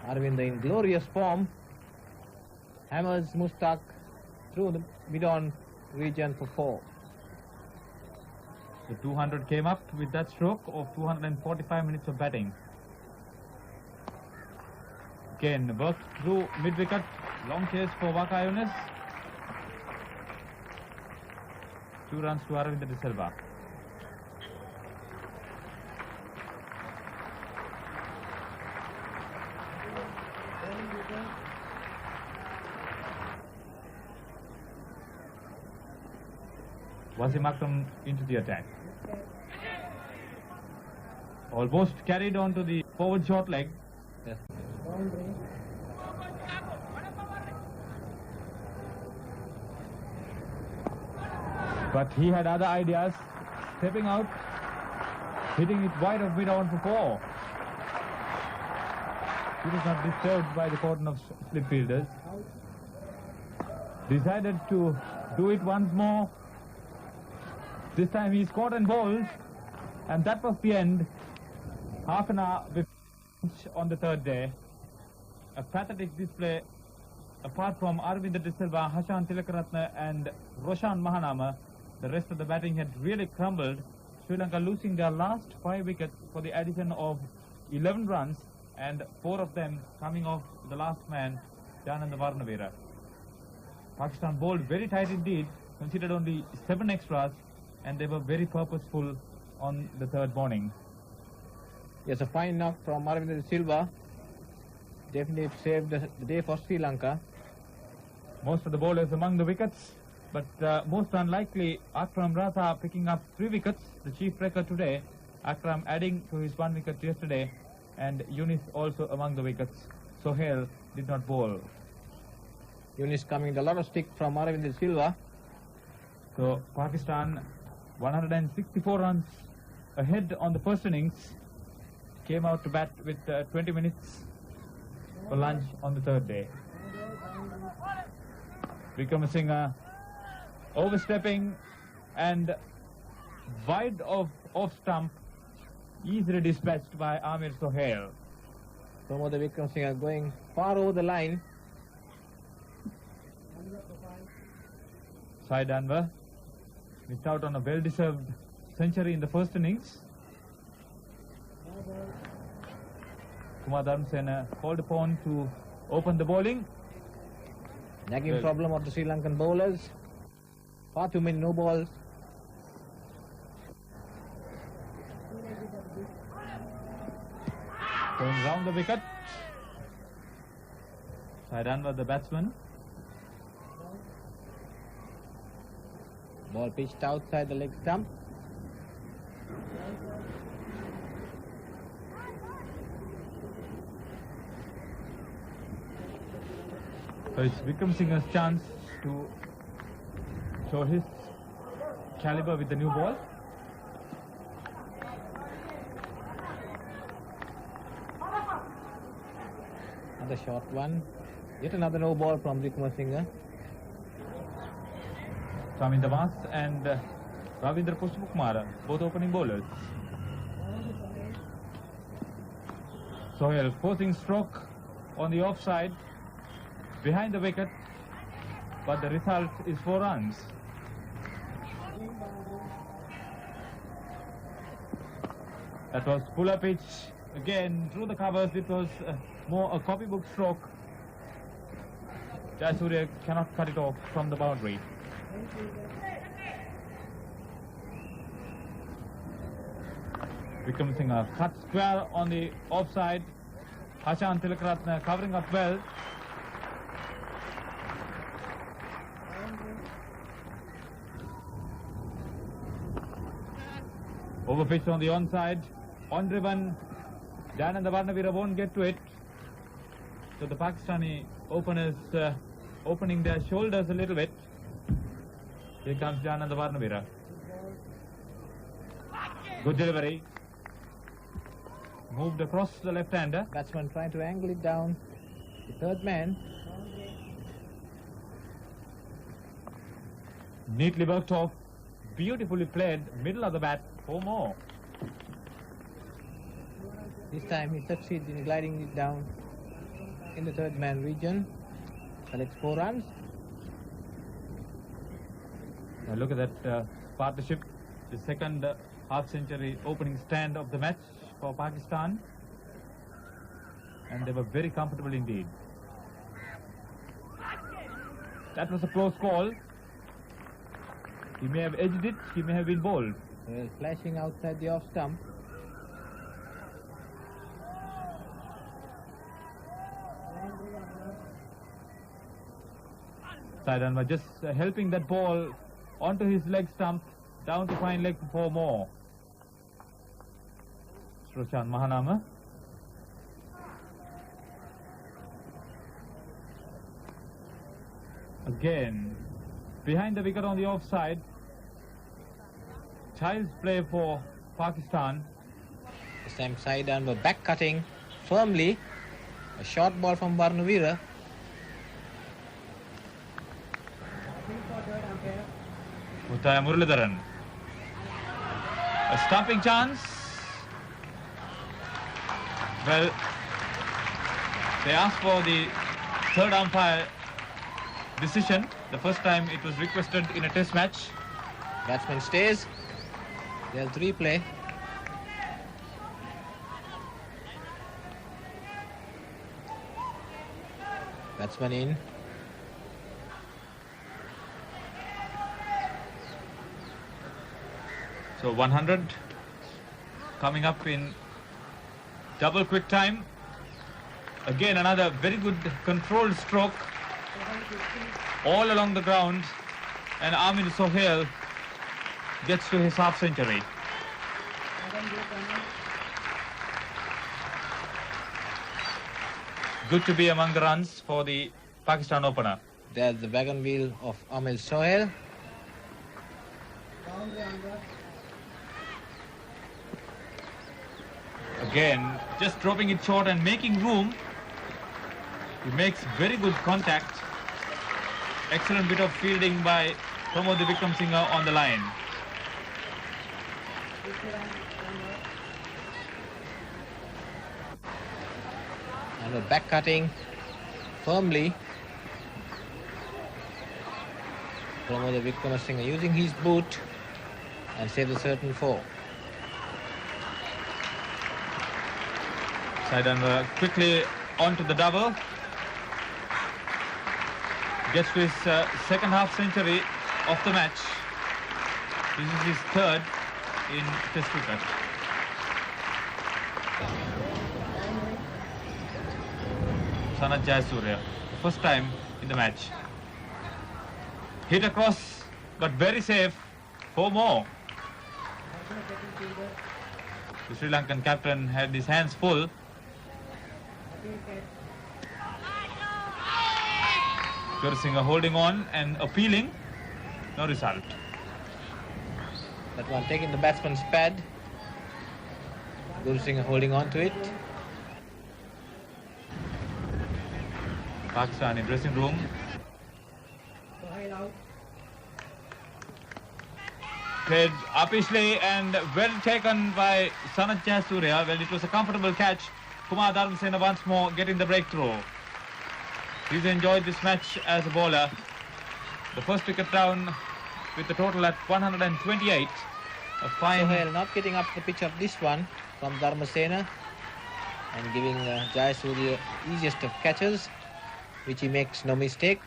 Arvinder in glorious form hammers Mushtaq through the mid-on region for 4. The 200 came up with that stroke of 245 minutes of batting. Again, worked through mid-wicket. Long chase for Waka Yunus. 2 runs to Aravinda De Silva. Wasim Akram into the attack. Almost carried on to the forward short leg. Yes. But he had other ideas. Stepping out, hitting it wide of mid-on for 4. He was not disturbed by the cordon of slip fielders. Decided to do it once more. This time he scored and bowled, and that was the end. Half an hour on the third day. A pathetic display. Apart from Aravinda De Silva, Hashan Tilakaratne and Roshan Mahanama, the rest of the batting had really crumbled. Sri Lanka losing their last 5 wickets for the addition of 11 runs, and 4 of them coming off the last man, Jananda Varnavira. Pakistan bowled very tight indeed, considered only 7 extras, and they were very purposeful on the third morning. Yes, a fine knock from Aravinda De Silva. Definitely saved the day for Sri Lanka. Most of the bowlers among the wickets, but most unlikely Akram Ratha picking up 3 wickets, the chief record today. Akram adding to his 1 wicket yesterday, and Yunis also among the wickets. Sohail did not bowl. Yunis coming with a lot of stick from Aravinda De Silva. So Pakistan 164 runs ahead on the first innings, came out to bat with 20 minutes for lunch on the third day. Wickramasinghe overstepping and wide of off stump, easily dispatched by Amir Sohail. Pramod Wickramasinghe going far over the line. Side Anwar Missed out on a well-deserved century in the first innings. Kumar Dharmasena called upon to open the bowling. Nagging problem of the Sri Lankan bowlers. Far too many no balls. Going round the wicket. Side Anwar, the batsman. Ball pitched outside the leg stump. So it's Vikram Singh's chance to show his caliber with the new ball. Another short one. Yet another no ball from Vikram Singh. Chaminda Mas and Ravindra Pushpakumara, both opening bowlers. Sohail forcing stroke on the offside behind the wicket, but the result is 4 runs. That was puller pitch again through the covers. It was more a copybook stroke. Jayasuriya cannot cut it off from the boundary. Vikram Singh cut square on the offside. Hashan Tilakaratne covering up well. Overpitched on the onside. On driven. Jayananda Varnavira won't get to it. So the Pakistani openers opening their shoulders a little bit. Here comes Jayananda Varnavira. Good delivery. Moved across the left-hander. Batsman trying to angle it down. The third man. Neatly worked off. Beautifully played. Middle of the bat. 4 more. This time he succeeds in gliding it down in the third man region. Collects 4 runs. Now look at that partnership. The second half-century opening stand of the match for Pakistan. And they were very comfortable indeed. That was a close call. He may have edged it. He may have been bowled. Well, flashing outside the off stump. Saidan was just helping that ball onto his leg stump, down to fine leg for 4 more. Roshan Mahanama. Again, behind the wicket on the offside. Child's play for Pakistan. This time Saidan were back cutting firmly. A short ball from Varnavira. Muttaya Muralidharan. A stumping chance. Well, they asked for the third umpire decision. The first time it was requested in a test match. Batsman stays. There's replay. Batsman in. So 100 coming up in double quick time. Again another very good controlled stroke all along the ground, and Amir Sohail gets to his half century. Good to be among the runs for the Pakistan opener. There's the wagon wheel of Amir Sohail. Again, just dropping it short and making room. He makes very good contact. Excellent bit of fielding by Pramod Vikram Singh on the line. And a back cutting firmly. Pramod Vikram Singh using his boot and save the certain 4. Saidanva quickly onto the double. Gets to his second half century of the match. This is his third in Test cricket. Sanath Jayasuriya, first time in the match. Hit across, but very safe. 4 more. The Sri Lankan captain had his hands full. Gurusingha holding on and appealing. No result. That one taking the batsman's pad. Gurusingha holding on to it. Pakistani dressing room. Played uppishly and well taken by Sanath Jayasuriya. Well, it was a comfortable catch. Kumar Dharmasena once more getting the breakthrough. He's enjoyed this match as a bowler. The first wicket down with the total at 128. A fine. Sohail not getting up the pitch of this one from Dharmasena and giving Jayasuriya easiest of catches, which he makes no mistake.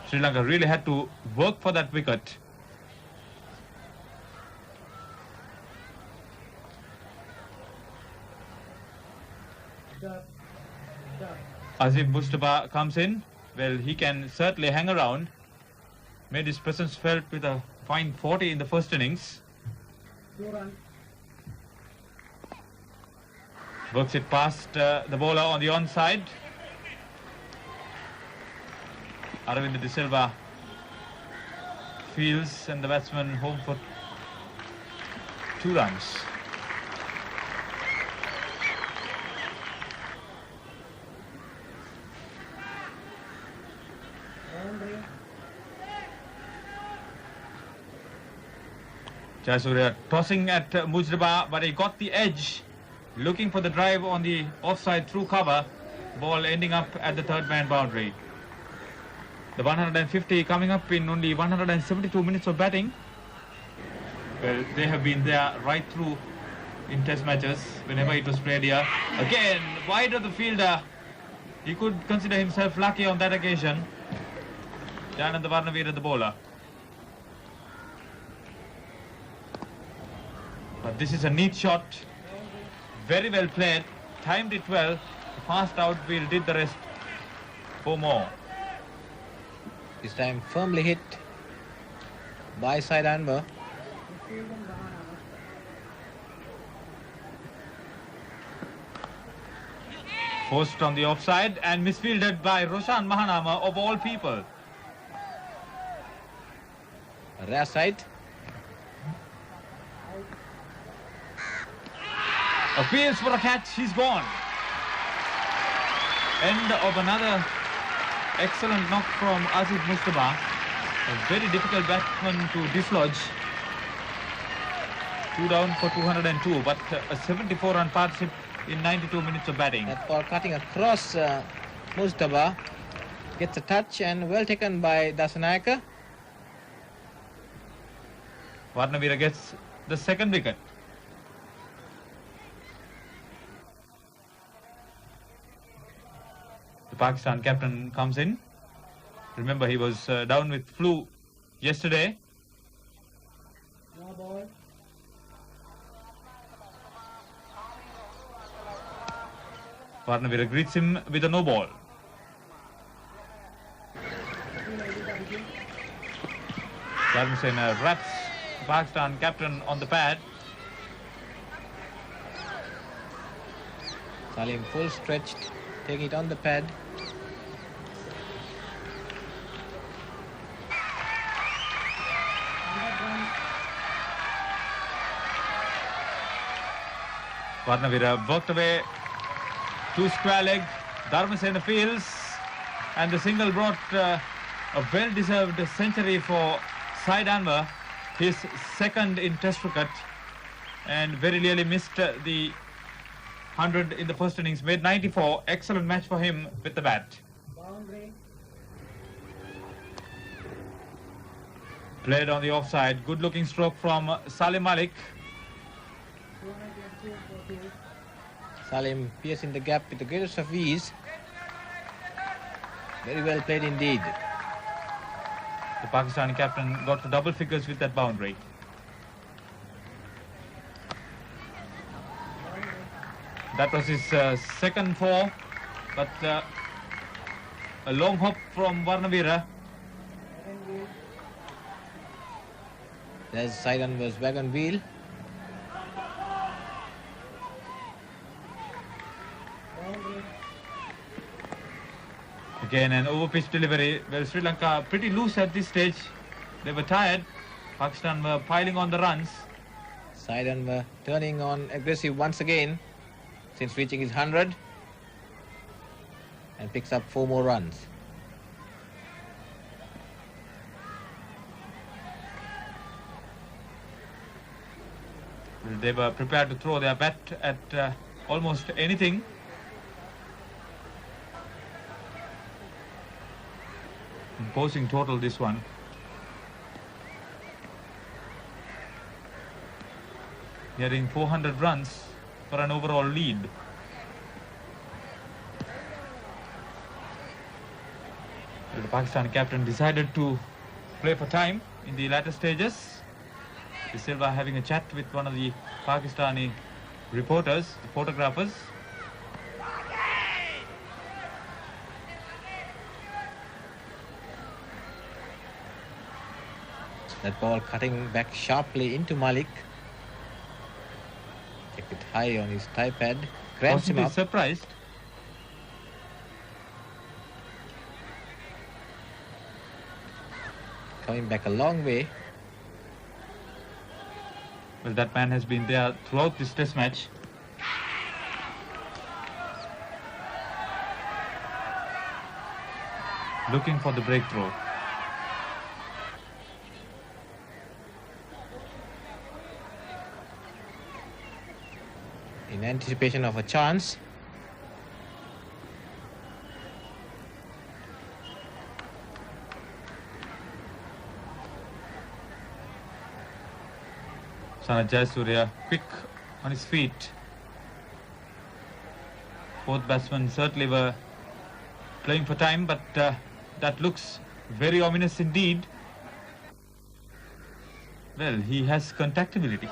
Sri Lanka really had to work for that wicket. Azim Mustafa comes in. Well, he can certainly hang around. Made his presence felt with a fine 40 in the first innings. Works it past the bowler on the onside. Aravind De Silva fields and the batsman home for 2 runs. Jayasuriya tossing at Mujtaba, but he got the edge, looking for the drive on the offside through cover. Ball ending up at the third man boundary. The 150 coming up in only 172 minutes of batting. Well, they have been there right through in test matches whenever it was played here. Again, wide of the fielder. He could consider himself lucky on that occasion. Jananda Varnavira, the bowler. But this is a neat shot. Very well played. Timed it well. Fast outfield did the rest. 4 more. This time firmly hit by Saidanva. Forced on the offside and misfielded by Roshan Mahanama of all people. Rare sight. Appeals for a catch, he's gone. End of another excellent knock from Azim Mustafa. A very difficult batsman to dislodge. 2 down for 202, but a 74-run partnership in 92 minutes of batting. That ball cutting across Mustafa. Gets a touch and well taken by Dasanayake. Varnavira gets the second wicket. The Pakistan captain comes in. Remember, he was down with flu yesterday. No ball. Varnavira greets him with a no ball. Dharmasena raps the Pakistan captain on the pad. Salim full stretched, taking it on the pad. Varnavira worked away to square leg. Dharmasena fields, and the single brought a well-deserved century for Saidanva, his second in Test cricket. and very nearly missed the 100 in the first innings. Made 94. Excellent match for him with the bat. Boundary. Played on the offside. Good looking stroke from Salim Malik. 222 for 2. Salim piercing the gap with the greatest of ease. Very well played indeed. The Pakistani captain got to double figures with that boundary. That was his second four, but a long hop from Varnavira. There's side Anwar's wagon wheel. Boundary. Again an over-pitch delivery. Well, Sri Lanka pretty loose at this stage. They were tired. Pakistan were piling on the runs. Side Anwar turning on aggressive once again since reaching his 100 and picks up 4 more runs. Well, they were prepared to throw their bat at almost anything. Imposing total, this one. Getting 400 runs for an overall lead. The Pakistani captain decided to play for time in the latter stages. De Silva having a chat with one of the Pakistani reporters, the photographers. That ball cutting back sharply into Malik. Kept it high on his thigh pad. Cramps him Possibly up. surprised. Coming back a long way. Well, that man has been there throughout this test match. Looking for the breakthrough. In anticipation of a chance. Sanat Jayasuriya quick on his feet. Both batsmen certainly were playing for time, but that looks very ominous indeed. Well, he has contactability.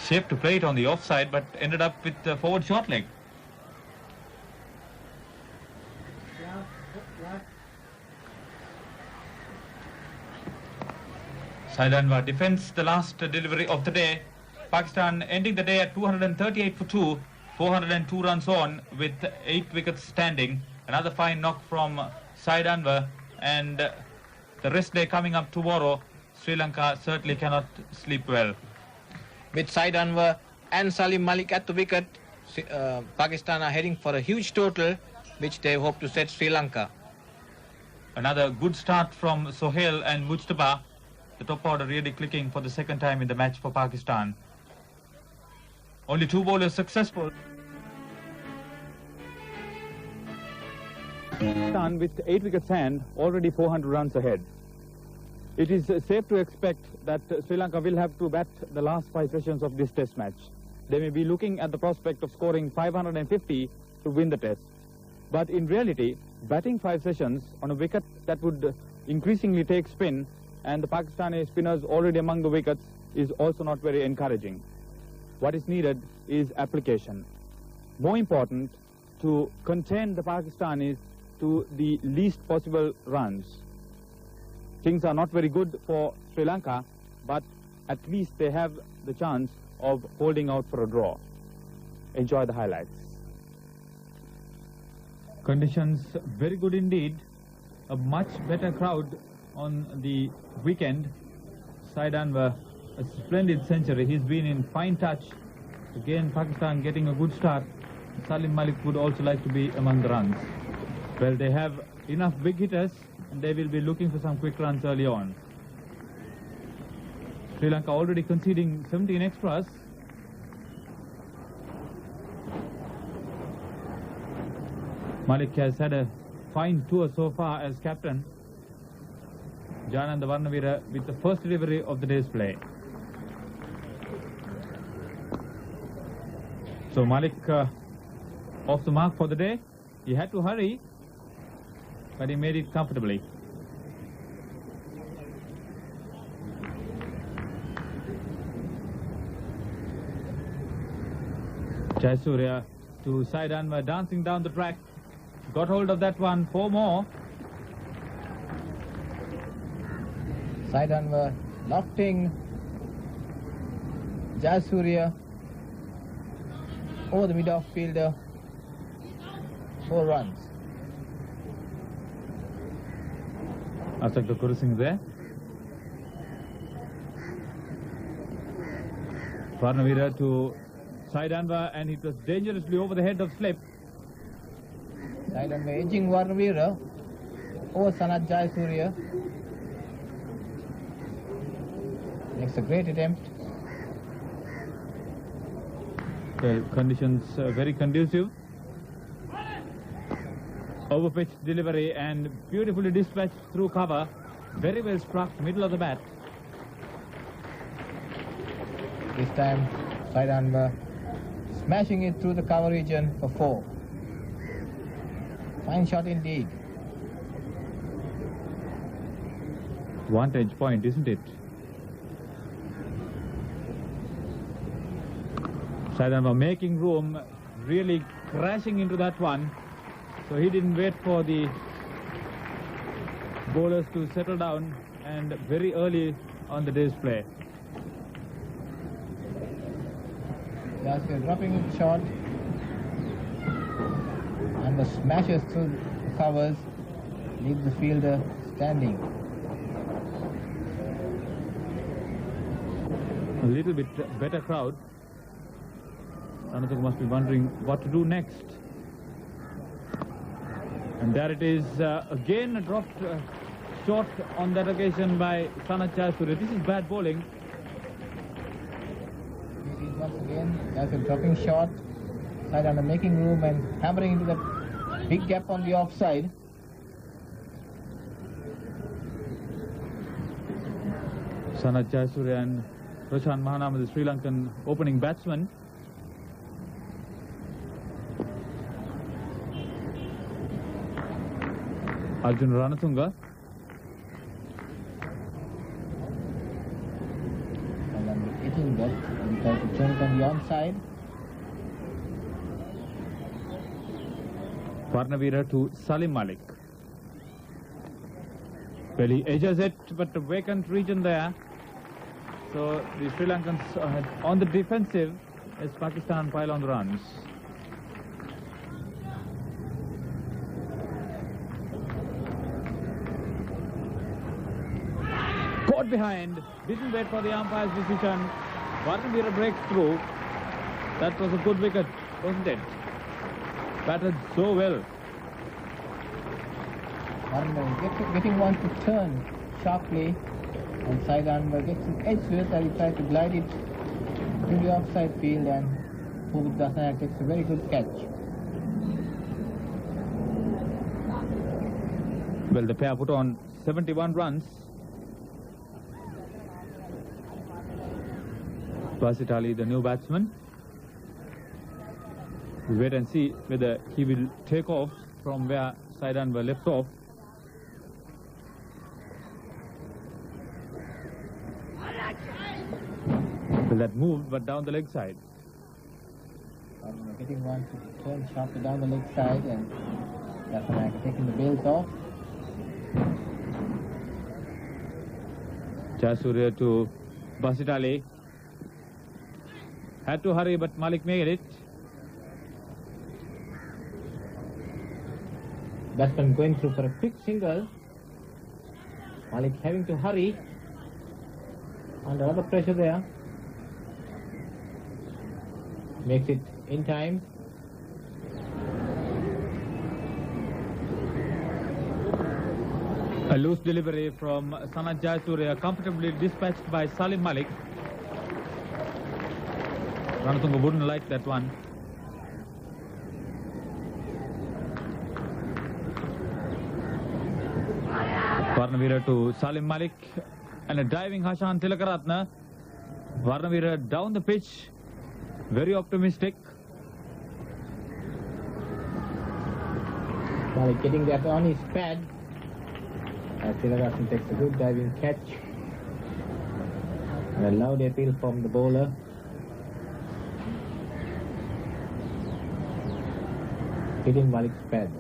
Shaped to play it on the offside, but ended up with the forward short leg. Left. Said Anwar defends the last delivery of the day. Pakistan ending the day at 238 for 2, 402 runs on with 8 wickets standing. Another fine knock from Said Anwar, and the rest day coming up tomorrow. Sri Lanka certainly cannot sleep well. With Said Anwar and Salim Malik at the wicket, Pakistan are heading for a huge total, which they hope to set Sri Lanka. Another good start from Sohail and Mujtaba. The top order really clicking for the second time in the match for Pakistan. Only 2 bowlers successful. Pakistan with 8 wickets hand, already 400 runs ahead. It is safe to expect that Sri Lanka will have to bat the last 5 sessions of this test match. They may be looking at the prospect of scoring 550 to win the test. But in reality, batting 5 sessions on a wicket that would increasingly take spin, and the Pakistani spinners already among the wickets, is also not very encouraging. What is needed is application. More important, to contain the Pakistanis to the least possible runs. Things are not very good for Sri Lanka, but at least they have the chance of holding out for a draw. Enjoy the highlights. Conditions very good indeed. A much better crowd on the weekend. Said Anwar a splendid century. He's been in fine touch. Again, Pakistan getting a good start. Salim Malik would also like to be among the runs. Well, they have enough big hitters and they will be looking for some quick runs early on. Sri Lanka already conceding 17 extras. Malik has had a fine tour so far as captain. Jananda Varnavira with the first delivery of the day's play. So Malik off the mark for the day. He had to hurry, but he made it comfortably. Jayasuriya to side Anwar, dancing down the track. Got hold of that one, 4 more. Side Anwar lofting Jayasuriya over the mid-off fielder. 4 runs. Asak Guru Singh there. Varnavira to side Anwar, and it was dangerously over the head of slip. Side Anwar edging Varnavira over Sanat Jayasuriya. Makes a great attempt. Well, conditions very conducive. Overpitched delivery and beautifully dispatched through cover. Very well struck, middle of the bat. This time, side Anwar smashing it through the cover region for 4. Fine shot indeed. Vantage point, isn't it? Side Anwar making room, really crashing into that one. So he didn't wait for the bowlers to settle down, and very early on the day's play. Jayasuriya dropping it short. And the smashes through the covers leave the fielder standing. A little bit better crowd. Ranathunga must be wondering what to do next. And there it is, again dropped short on that occasion by Sanat Jayasuriya. This is bad bowling. Once again, Jayasuriya dropping short. Side Anwar making room and hammering into the big gap on the offside. Sanat Jayasuriya and Prashant Mahanama, the Sri Lankan opening batsman. Arjun Ranathunga. And then hitting that, and try to turn it on the onside. Varnavira to Salim Malik. Well, he edges it, but a vacant region there. So the Sri Lankans on the defensive as Pakistan pile on the runs. Caught behind, didn't wait for the umpire's decision. Varnavira breaks through. That was a good wicket, wasn't it? Batted so well. Varnavira getting one to turn sharply, and side Anwar gets an edge to it, and he tries to glide it to the offside field, and Pulip Dasnayak takes a very good catch. Well, the pair put on 71 runs. Basit Ali, the new batsman. We'll wait and see whether he will take off from where side Anwar left off. Well, that moved, but down the leg side. Getting one to turn sharply down the leg side, and Dasnayak taking the bails off. Jayasuriya to Basit Ali. Had to hurry, but Malik made it. Batsman going through for a quick single. Malik having to hurry. Under a lot of pressure there. Makes it in time. A loose delivery from Sanat Jayasuriya, comfortably dispatched by Salim Malik. Ranatunga wouldn't like that one. Varnavira to Salim Malik and a diving Hashan Tilakaratna. Varnavira down the pitch, very optimistic. Malik getting that on his pad. Tilakaratna takes a good diving catch. And a loud appeal from the bowler. Hitting Malik's pad.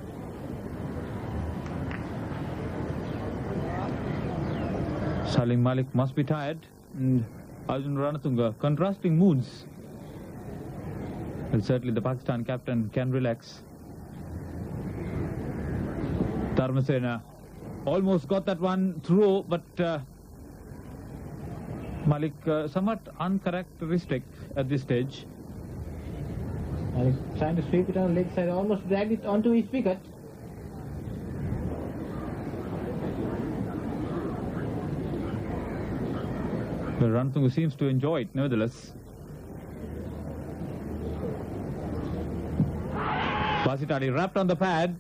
Salim Malik must be tired. And Arjun Ranatunga, contrasting moods. Well, certainly the Pakistan captain can relax. Dharmasena almost got that one through, but Malik somewhat uncharacteristic at this stage. Malik trying to sweep it on the leg side, almost dragged it onto his wicket. Well, Ranatunga seems to enjoy it nevertheless. Basitadi wrapped on the pad.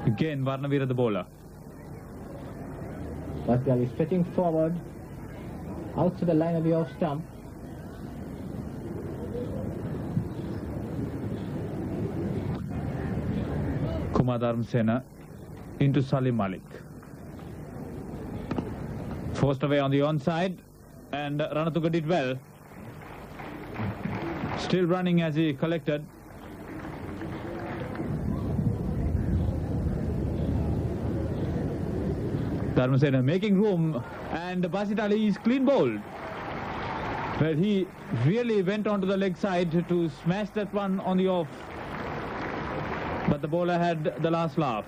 Again, Varnavira the bowler. Basitadi stretching forward, out to the line of the off stump. Kumar Dharmasena into Salim Malik. Forced away on the onside, and Ranatunga did well. Still running as he collected. Dharmasena making room, and Basitali is clean bowled. Well, he really went onto the leg side to smash that one on the off. But the bowler had the last laugh.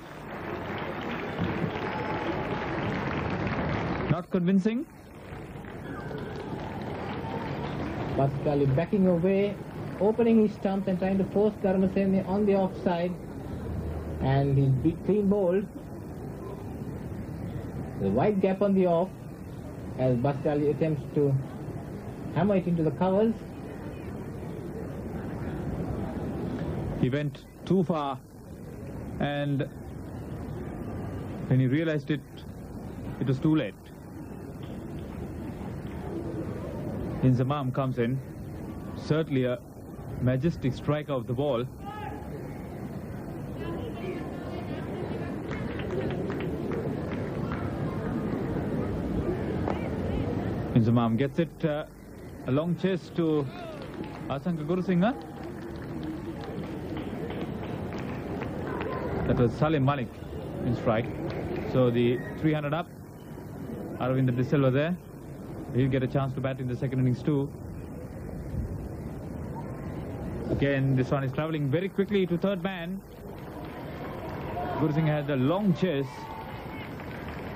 Not convincing. Basitali backing away, opening his stump and trying to force Dharmasena on the offside. And he's clean bowled. The wide gap on the off as Basitali attempts to hammer it into the covers. He went too far, and when he realized it, it was too late. Inzamam comes in, certainly a majestic striker of the ball. Inzamam gets it, a long chase to Asanka Gurusingha. That was Salim Malik in strike. So the 300 up. Aravind De Silva there. He'll get a chance to bat in the second innings too. Again, this one is travelling very quickly to third man. Gurusingha had a long chase.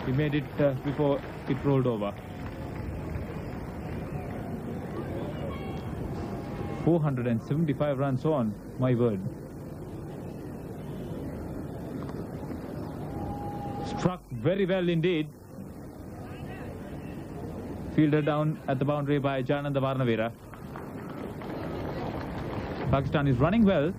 He made it before it rolled over. 475 runs on, my word. Struck very well indeed. Fielded down at the boundary by Jananda Varnavira. Pakistan is running well.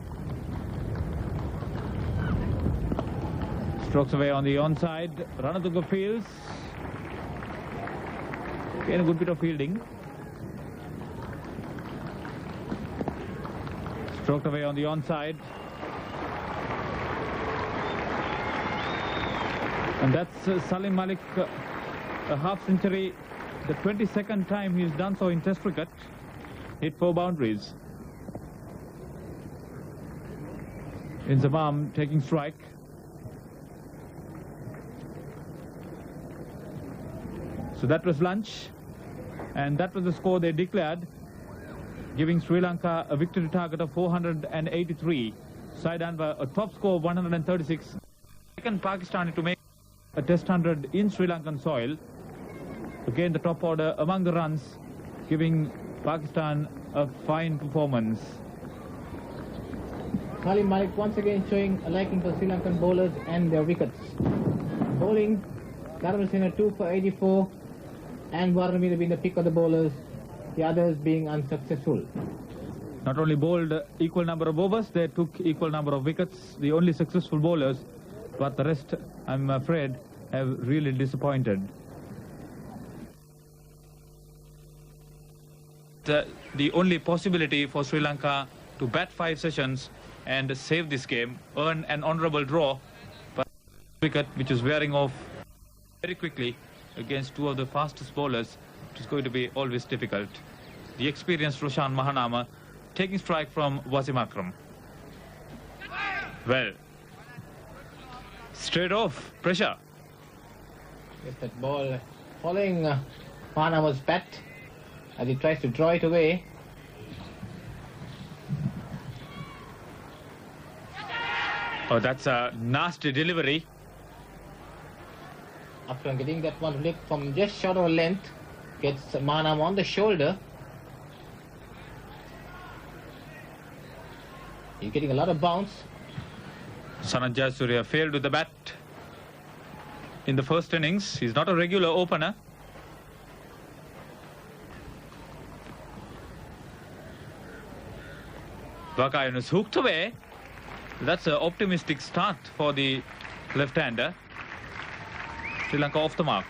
Strokes away on the onside. Ranatunga fields. Again, a good bit of fielding. Stroked away on the onside. And that's Salim Malik, a half century, the 22nd time he's done so in Test cricket. Hit 4 boundaries. Inzamam taking strike. So that was lunch, and that was the score they declared, giving Sri Lanka a victory target of 483. Said Anwar a top score of 136. Second Pakistani to make a Test 100 in Sri Lankan soil. Again, the top order among the runs, giving Pakistan a fine performance. Salim Malik once again showing a liking for Sri Lankan bowlers and their wickets. Bowling, Dharmasena 2 for 84 and Varanamida being the pick of the bowlers, the others being unsuccessful. Not only bowled equal number of overs, they took equal number of wickets, the only successful bowlers, but the rest, I'm afraid, have really disappointed. The only possibility for Sri Lanka to bat 5 sessions and save this game, earn an honourable draw, but wicket which is wearing off very quickly against two of the fastest bowlers, it is going to be always difficult. The experienced Roshan Mahanama taking strike from Wasim Akram. Well, straight off, pressure. Yes, that ball following Mahanama's bat as he tries to draw it away. Oh, that's a nasty delivery. After getting that one lick from just short of a length, gets Mahanama on the shoulder. He's getting a lot of bounce. Sanat Jayasuriya failed with the bat in the first innings. He's not a regular opener. Vakayan is hooked away. That's an optimistic start for the left-hander. Sri Lanka off the mark.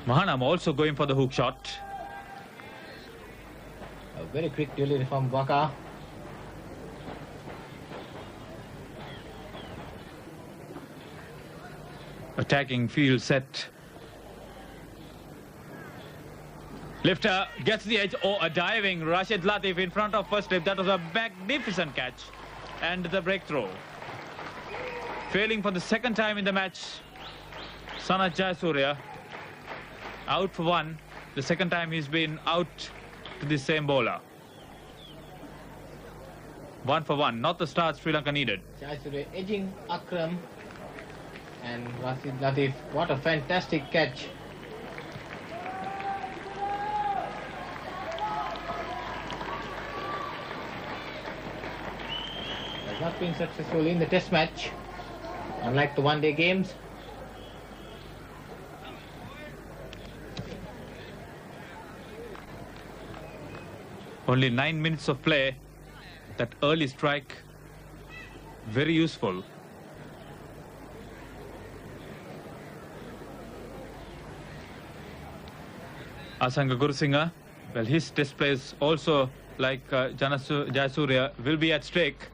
Mahanama also going for the hook shot. A very quick delivery from Waka. Attacking field set. Lifter gets the edge. Oh, a diving Rashid Latif in front of first slip. That was a magnificent catch. And the breakthrough. Failing for the second time in the match. Sanat Jayasuriya out for 1. The second time he's been out to the same bowler. 1 for 1. Not the start Sri Lanka needed. Jayasuriya edging Akram. And Rashid Latif, what a fantastic catch. Has not been successful in the test match, unlike the one-day games. Only 9 minutes of play. That early strike, very useful. Asanga Gurusingha, well, his test plays also, like Jayasuriya, will be at stake.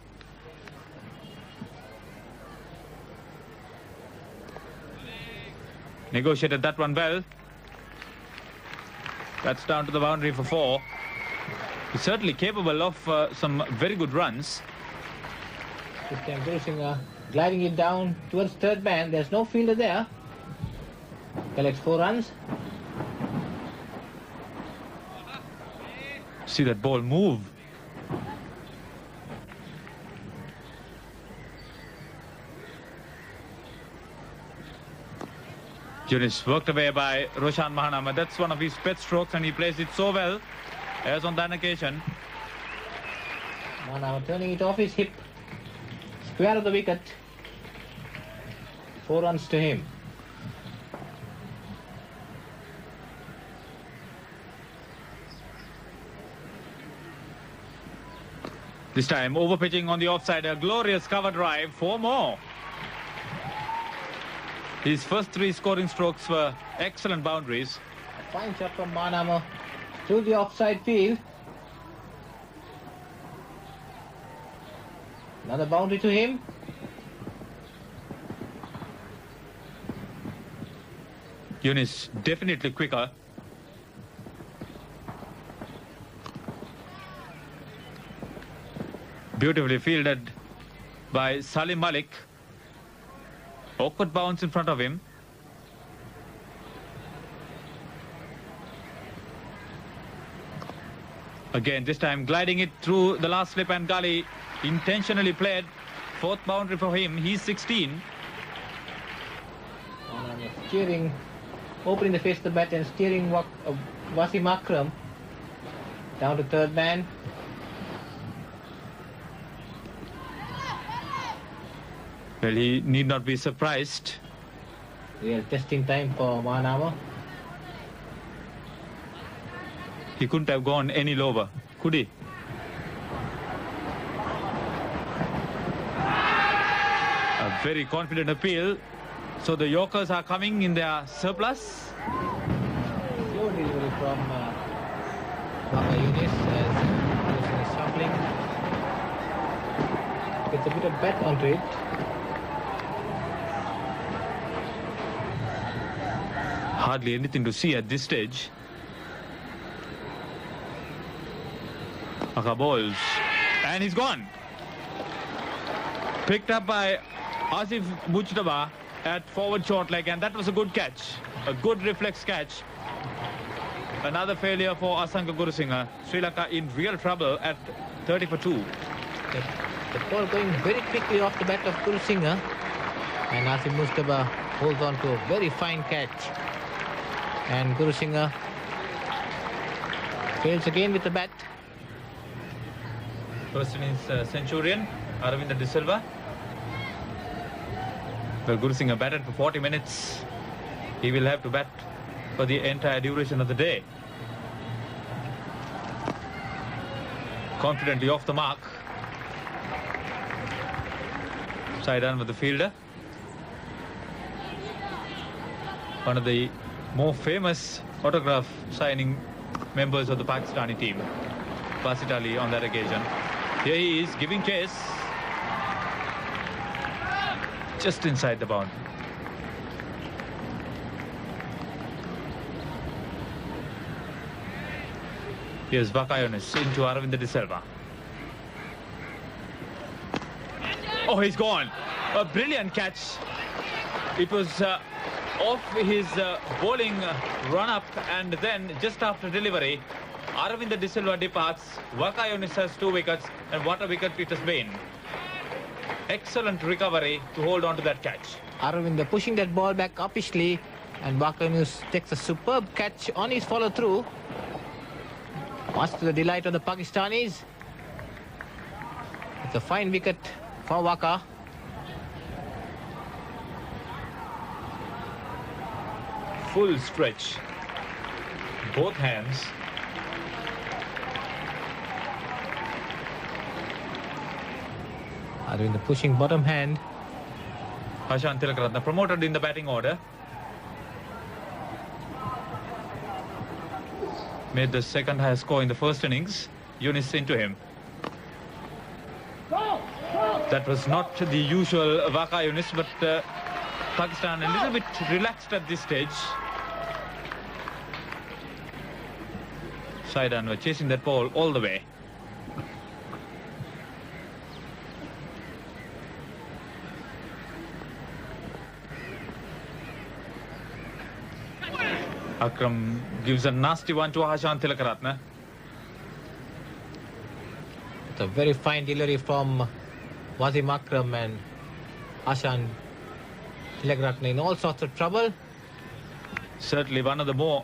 Negotiated that one well. That's down to the boundary for 4. He's certainly capable of some very good runs. This time Gurusingha gliding it down towards third man. There's no fielder there. Collects 4 runs. See that ball move. Yunis worked away by Roshan Mahanama. That's one of his pet strokes and he plays it so well as on that occasion. Mahanama turning it off his hip. Square of the wicket. 4 runs to him. This time over pitching on the offside, a glorious cover drive, 4 more. His first 3 scoring strokes were excellent boundaries. A fine shot from Mahanama through the offside field. Another boundary to him. Yunis definitely quicker. Beautifully fielded by Salim Malik. Awkward bounce in front of him. Again, this time gliding it through the last slip and gully. Intentionally played fourth boundary for him. He's 16. Steering, opening the face of the bat and steering Wasim Akram down to third man. Well, he need not be surprised. Real testing time for Manama. He couldn't have gone any lower, could he? A very confident appeal. So the Yorkers are coming in their surplus. Slow delivery from Waka Yunis as he is shuffling. Gets a bit of bat onto it. Hardly anything to see at this stage. Aka balls. And he's gone. Picked up by Asif Mujtaba at forward short leg, and that was a good catch. A good reflex catch. Another failure for Asanka Gurusinghe. Sri Lanka in real trouble at 30 for 2. The ball going very quickly off the bat of Gurusinghe. And Asif Mujtaba holds on to a very fine catch. And Gurusinghe fails again with the bat. First innings Centurion, Aravinda De Silva. Well, Gurusinghe batted for 40 minutes. He will have to bat for the entire duration of the day. Confidently off the mark. Side on with the fielder. One of the more famous autograph signing members of the Pakistani team. Basit Ali on that occasion. Here he is giving chase. Just inside the boundary. Here's Vakayonis into Aravinda De Silva. Oh, he's gone. A brilliant catch. It was off his bowling run-up, and then just after delivery, Aravinda De Silva departs. Vakayonis has 2 wickets, and what a wicket it has been. Excellent recovery to hold on to that catch. Aravinda pushing that ball back uppishly, and Vakayonis takes a superb catch on his follow-through. Much to the delight of the Pakistanis. It's a fine wicket for Waka. Full stretch. Both hands. Aravinda pushing bottom hand. Hashan Tilakaratne promoted in the batting order. Made the second highest score in the first innings. Yunis into him. That was not the usual Vakayonis, but Pakistan a little bit relaxed at this stage. Saidan were chasing that ball all the way. Akram gives a nasty one to Hashan Tilakaratne. It's a very fine delivery from Wasim Akram, and Hashan Tilakaratne in all sorts of trouble. Certainly one of the more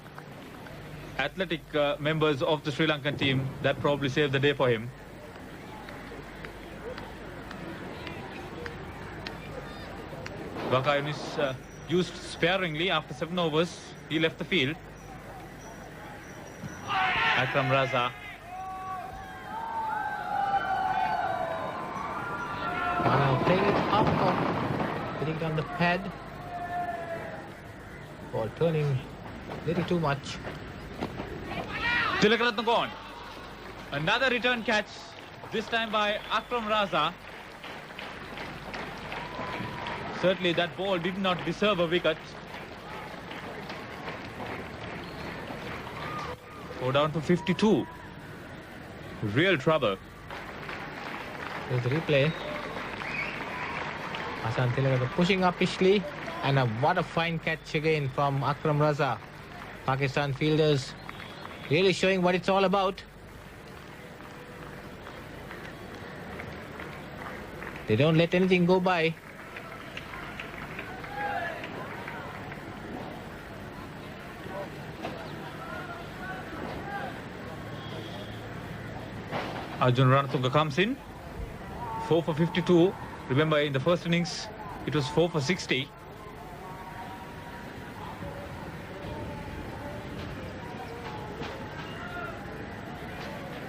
athletic members of the Sri Lankan team. That probably saved the day for him. Vakayonis used sparingly after 7 overs. He left the field. Akram Raza. Now playing it up or putting on the pad. Ball turning a little too much. Tilakaratne gone. Another return catch, this time by Akram Raza. Certainly that ball did not deserve a wicket. Go down to 52. Real trouble. There's the replay. Hashan Tilakaratne pushing up Ishley, and what a fine catch again from Akram Raza. Pakistan fielders really showing what it's all about. They don't let anything go by. Arjun Ranatunga comes in. 4 for 52. Remember, in the first innings, it was 4 for 60.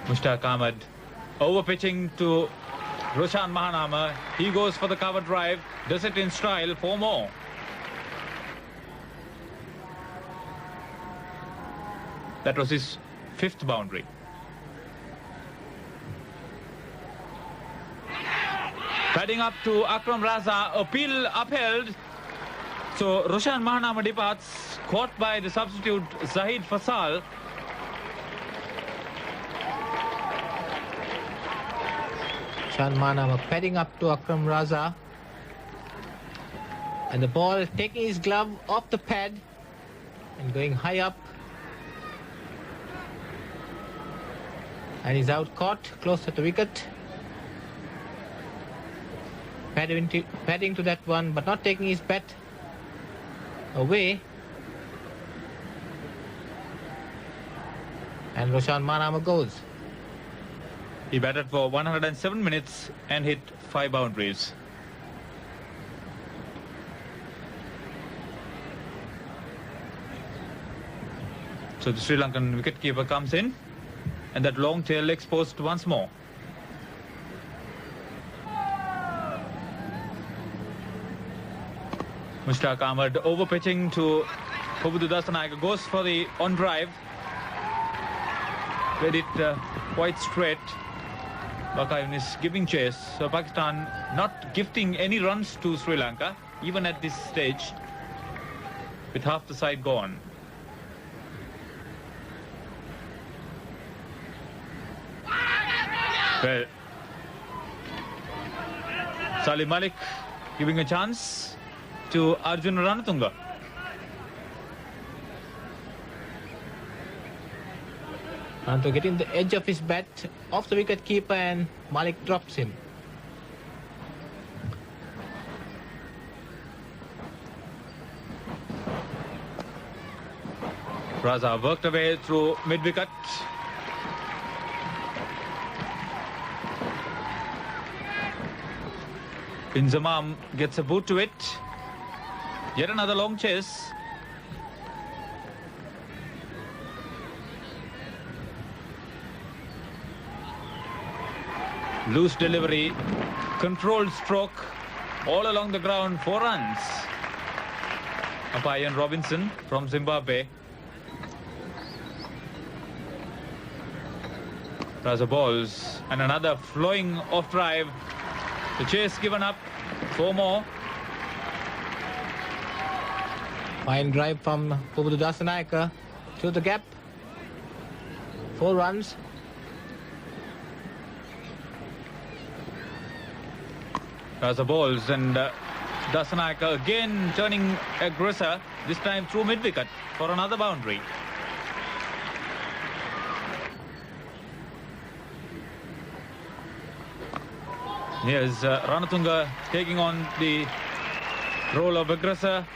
Mushtaq Ahmed over pitching to Roshan Mahanama. He goes for the cover drive, does it in style, 4 more. That was his 5th boundary. Padding up to Akram Raza, appeal upheld. So Roshan Mahanama departs, caught by the substitute Zahid Fasal. Roshan Mahanama padding up to Akram Raza. And the ball taking his glove off the pad and going high up. And he's out caught close to the wicket. Padding to that one, but not taking his bat away. And Roshan Mahanama goes. He batted for 107 minutes and hit 5 boundaries. So the Sri Lankan wicketkeeper comes in, and that long tail exposed once more. Mushtaq Ahmed over pitching to Pubudu Dasanayake, goes for the on drive. Played it quite straight. Bakayan is giving chase. So Pakistan not gifting any runs to Sri Lanka, even at this stage, with half the side gone. Well, Salim Malik giving a chance to Arjun Ranatunga. Ranatunga getting the edge of his bat off the wicket keeper, and Malik drops him. Raza worked away through mid-wicket. Inzamam gets a boot to it. Yet another long chase. Loose delivery, controlled stroke, all along the ground, 4 runs. Ian Robinson from Zimbabwe. Raza balls, and another flowing off drive. The chase given up, 4 more. Fine drive from Pubudu Dasanayake through the gap. 4 runs. Raza balls, and Dasanayake again turning aggressor, this time through mid-wicket for another boundary. Here's Ranatunga taking on the role of aggressor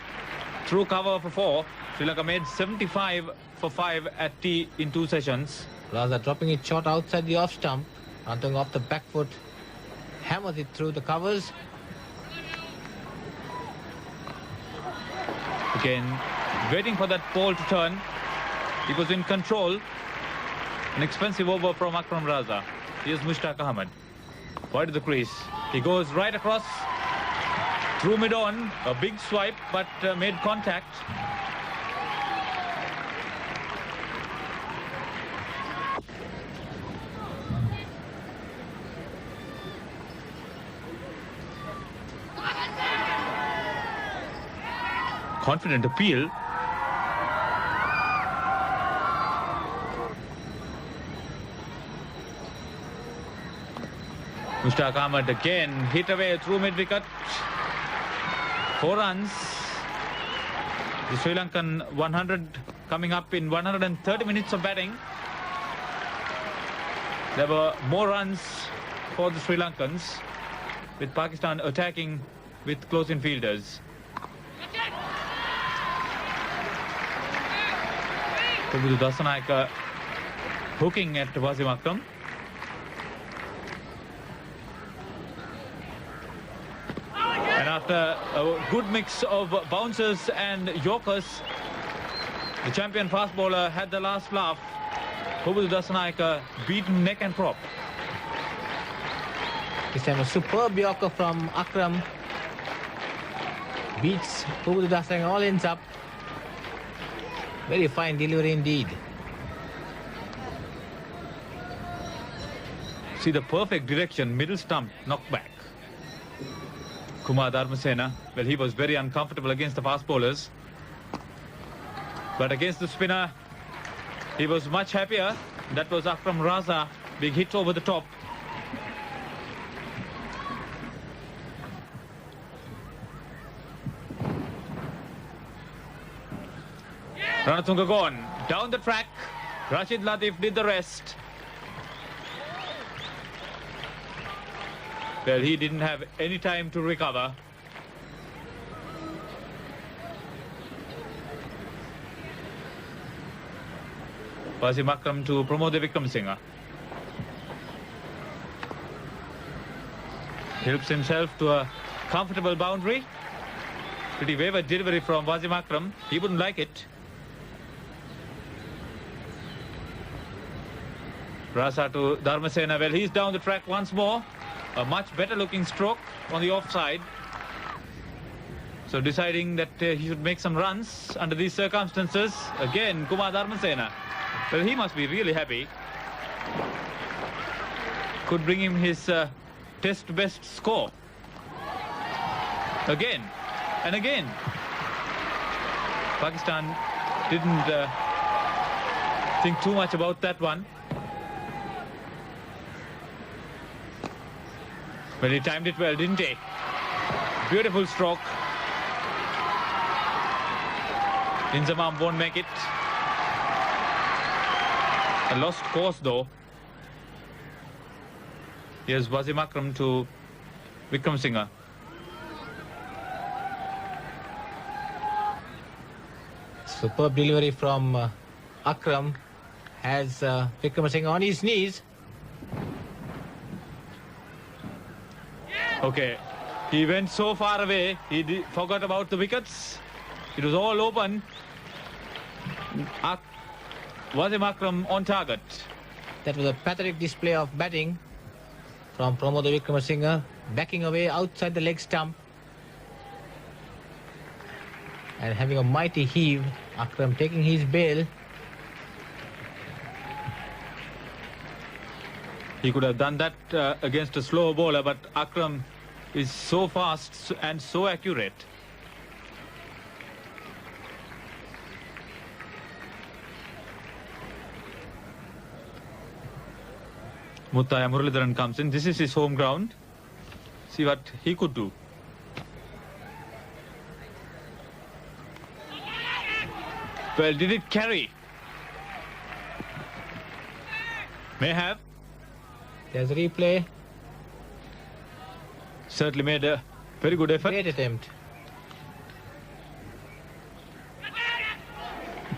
through cover for 4. Sri Lanka made 75 for 5 at tea in 2 sessions. Raza dropping it short outside the off stump. Ranatunga off the back foot, hammers it through the covers. Again, waiting for that ball to turn. He was in control. An expensive over from Akram Raza. Here's Mushtaq Ahmed. Wide of the crease. He goes right across through mid-on. A big swipe, but made contact. Confident appeal. Mushtaq Ahmed again hit away through mid-wicket. 4 runs. The Sri Lankan 100 coming up in 130 minutes of batting. There were more runs for the Sri Lankans. with Pakistan attacking with close-in fielders. Pubudu Dasanayaka hooking at Wasim Akram. And after a good mix of bouncers and yorkers, the champion fast bowler had the last laugh. Pubudu Dasanayaka beaten neck and crop. This time a superb yorker from Akram. Beats Pubudu Dasanayaka, all ends up. Very fine delivery indeed. See the perfect direction, middle stump, knocked back. Kumar Dharmasena, well, he was very uncomfortable against the fast bowlers. But against the spinner, he was much happier. That was Akram Raza, being hit over the top. Ranatunga gone. Down the track. Rashid Latif did the rest. Well, he didn't have any time to recover. Wasim Akram to Pramod Wickramasinghe. Helps himself to a comfortable boundary. Pretty wayward delivery from Wasim Akram. He wouldn't like it. Rasa to Dharmasena. Well, he's down the track once more. A much better looking stroke on the offside. So deciding that he should make some runs under these circumstances. Again, Kumar Dharmasena. Well, he must be really happy. Could bring him his test best score. Again and again. Pakistan didn't think too much about that one. Well, he timed it well, didn't he? Beautiful stroke. Inzamam won't make it. A lost course, though. Here's Wasim Akram to Wickramasinghe. Superb delivery from Akram. Has Wickramasinghe on his knees. Okay, he went so far away, he forgot about the wickets. It was all open. Wasim Akram on target. That was a pathetic display of batting from Pramod Wickramasinghe, backing away outside the leg stump and having a mighty heave. Akram taking his bail. He could have done that against a slow bowler, but Akram is so fast and so accurate. Muttaya Muralidharan comes in. This is his home ground. See what he could do. Well, did it carry? May have. There's a replay. Certainly made a very good effort. Great attempt.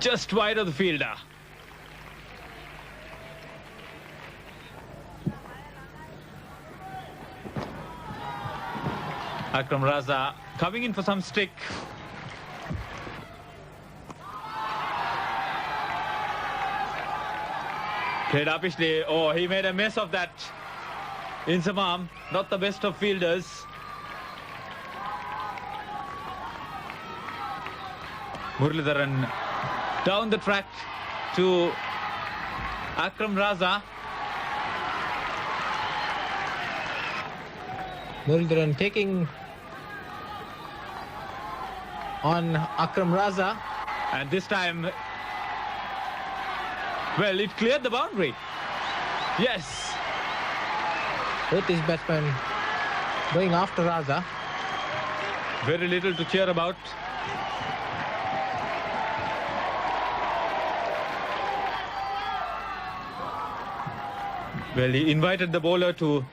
Just wide of the fielder. Akram Raza coming in for some stick. Kedar Pishle, oh, he made a mess of that. Inzamam, not the best of fielders. Muralidharan down the track to Akram Raza. Muralidharan taking on Akram Raza. And this time, well, it cleared the boundary. Yes. Both these batsmen going after Raza. Very little to cheer about. Well, he invited the bowler to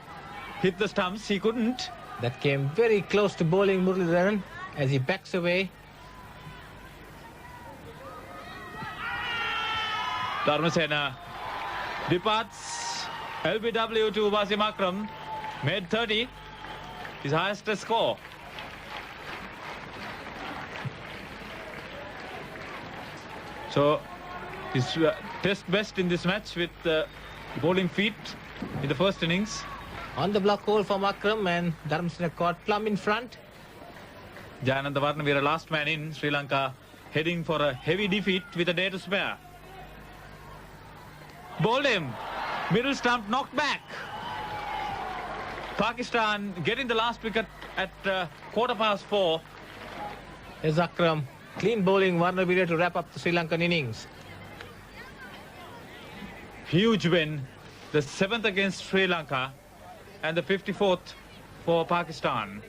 hit the stumps. He couldn't. That came very close to bowling Muralidharan as he backs away. Dharmasena departs. LBW to Wasim Akram. Made 30. His highest score. So, his test best in this match with bowling feet in the first innings. On the block hole from Akram, and Dharmasena caught plumb in front. Jayananda Varnavira, last man in. Sri Lanka heading for a heavy defeat with a day to spare. Bowled him. Middle stump knocked back. Pakistan getting the last wicket at 4:15. Here's Akram. Clean bowling Varnavira to wrap up the Sri Lankan innings. Huge win. The 7th against Sri Lanka and the 54th for Pakistan.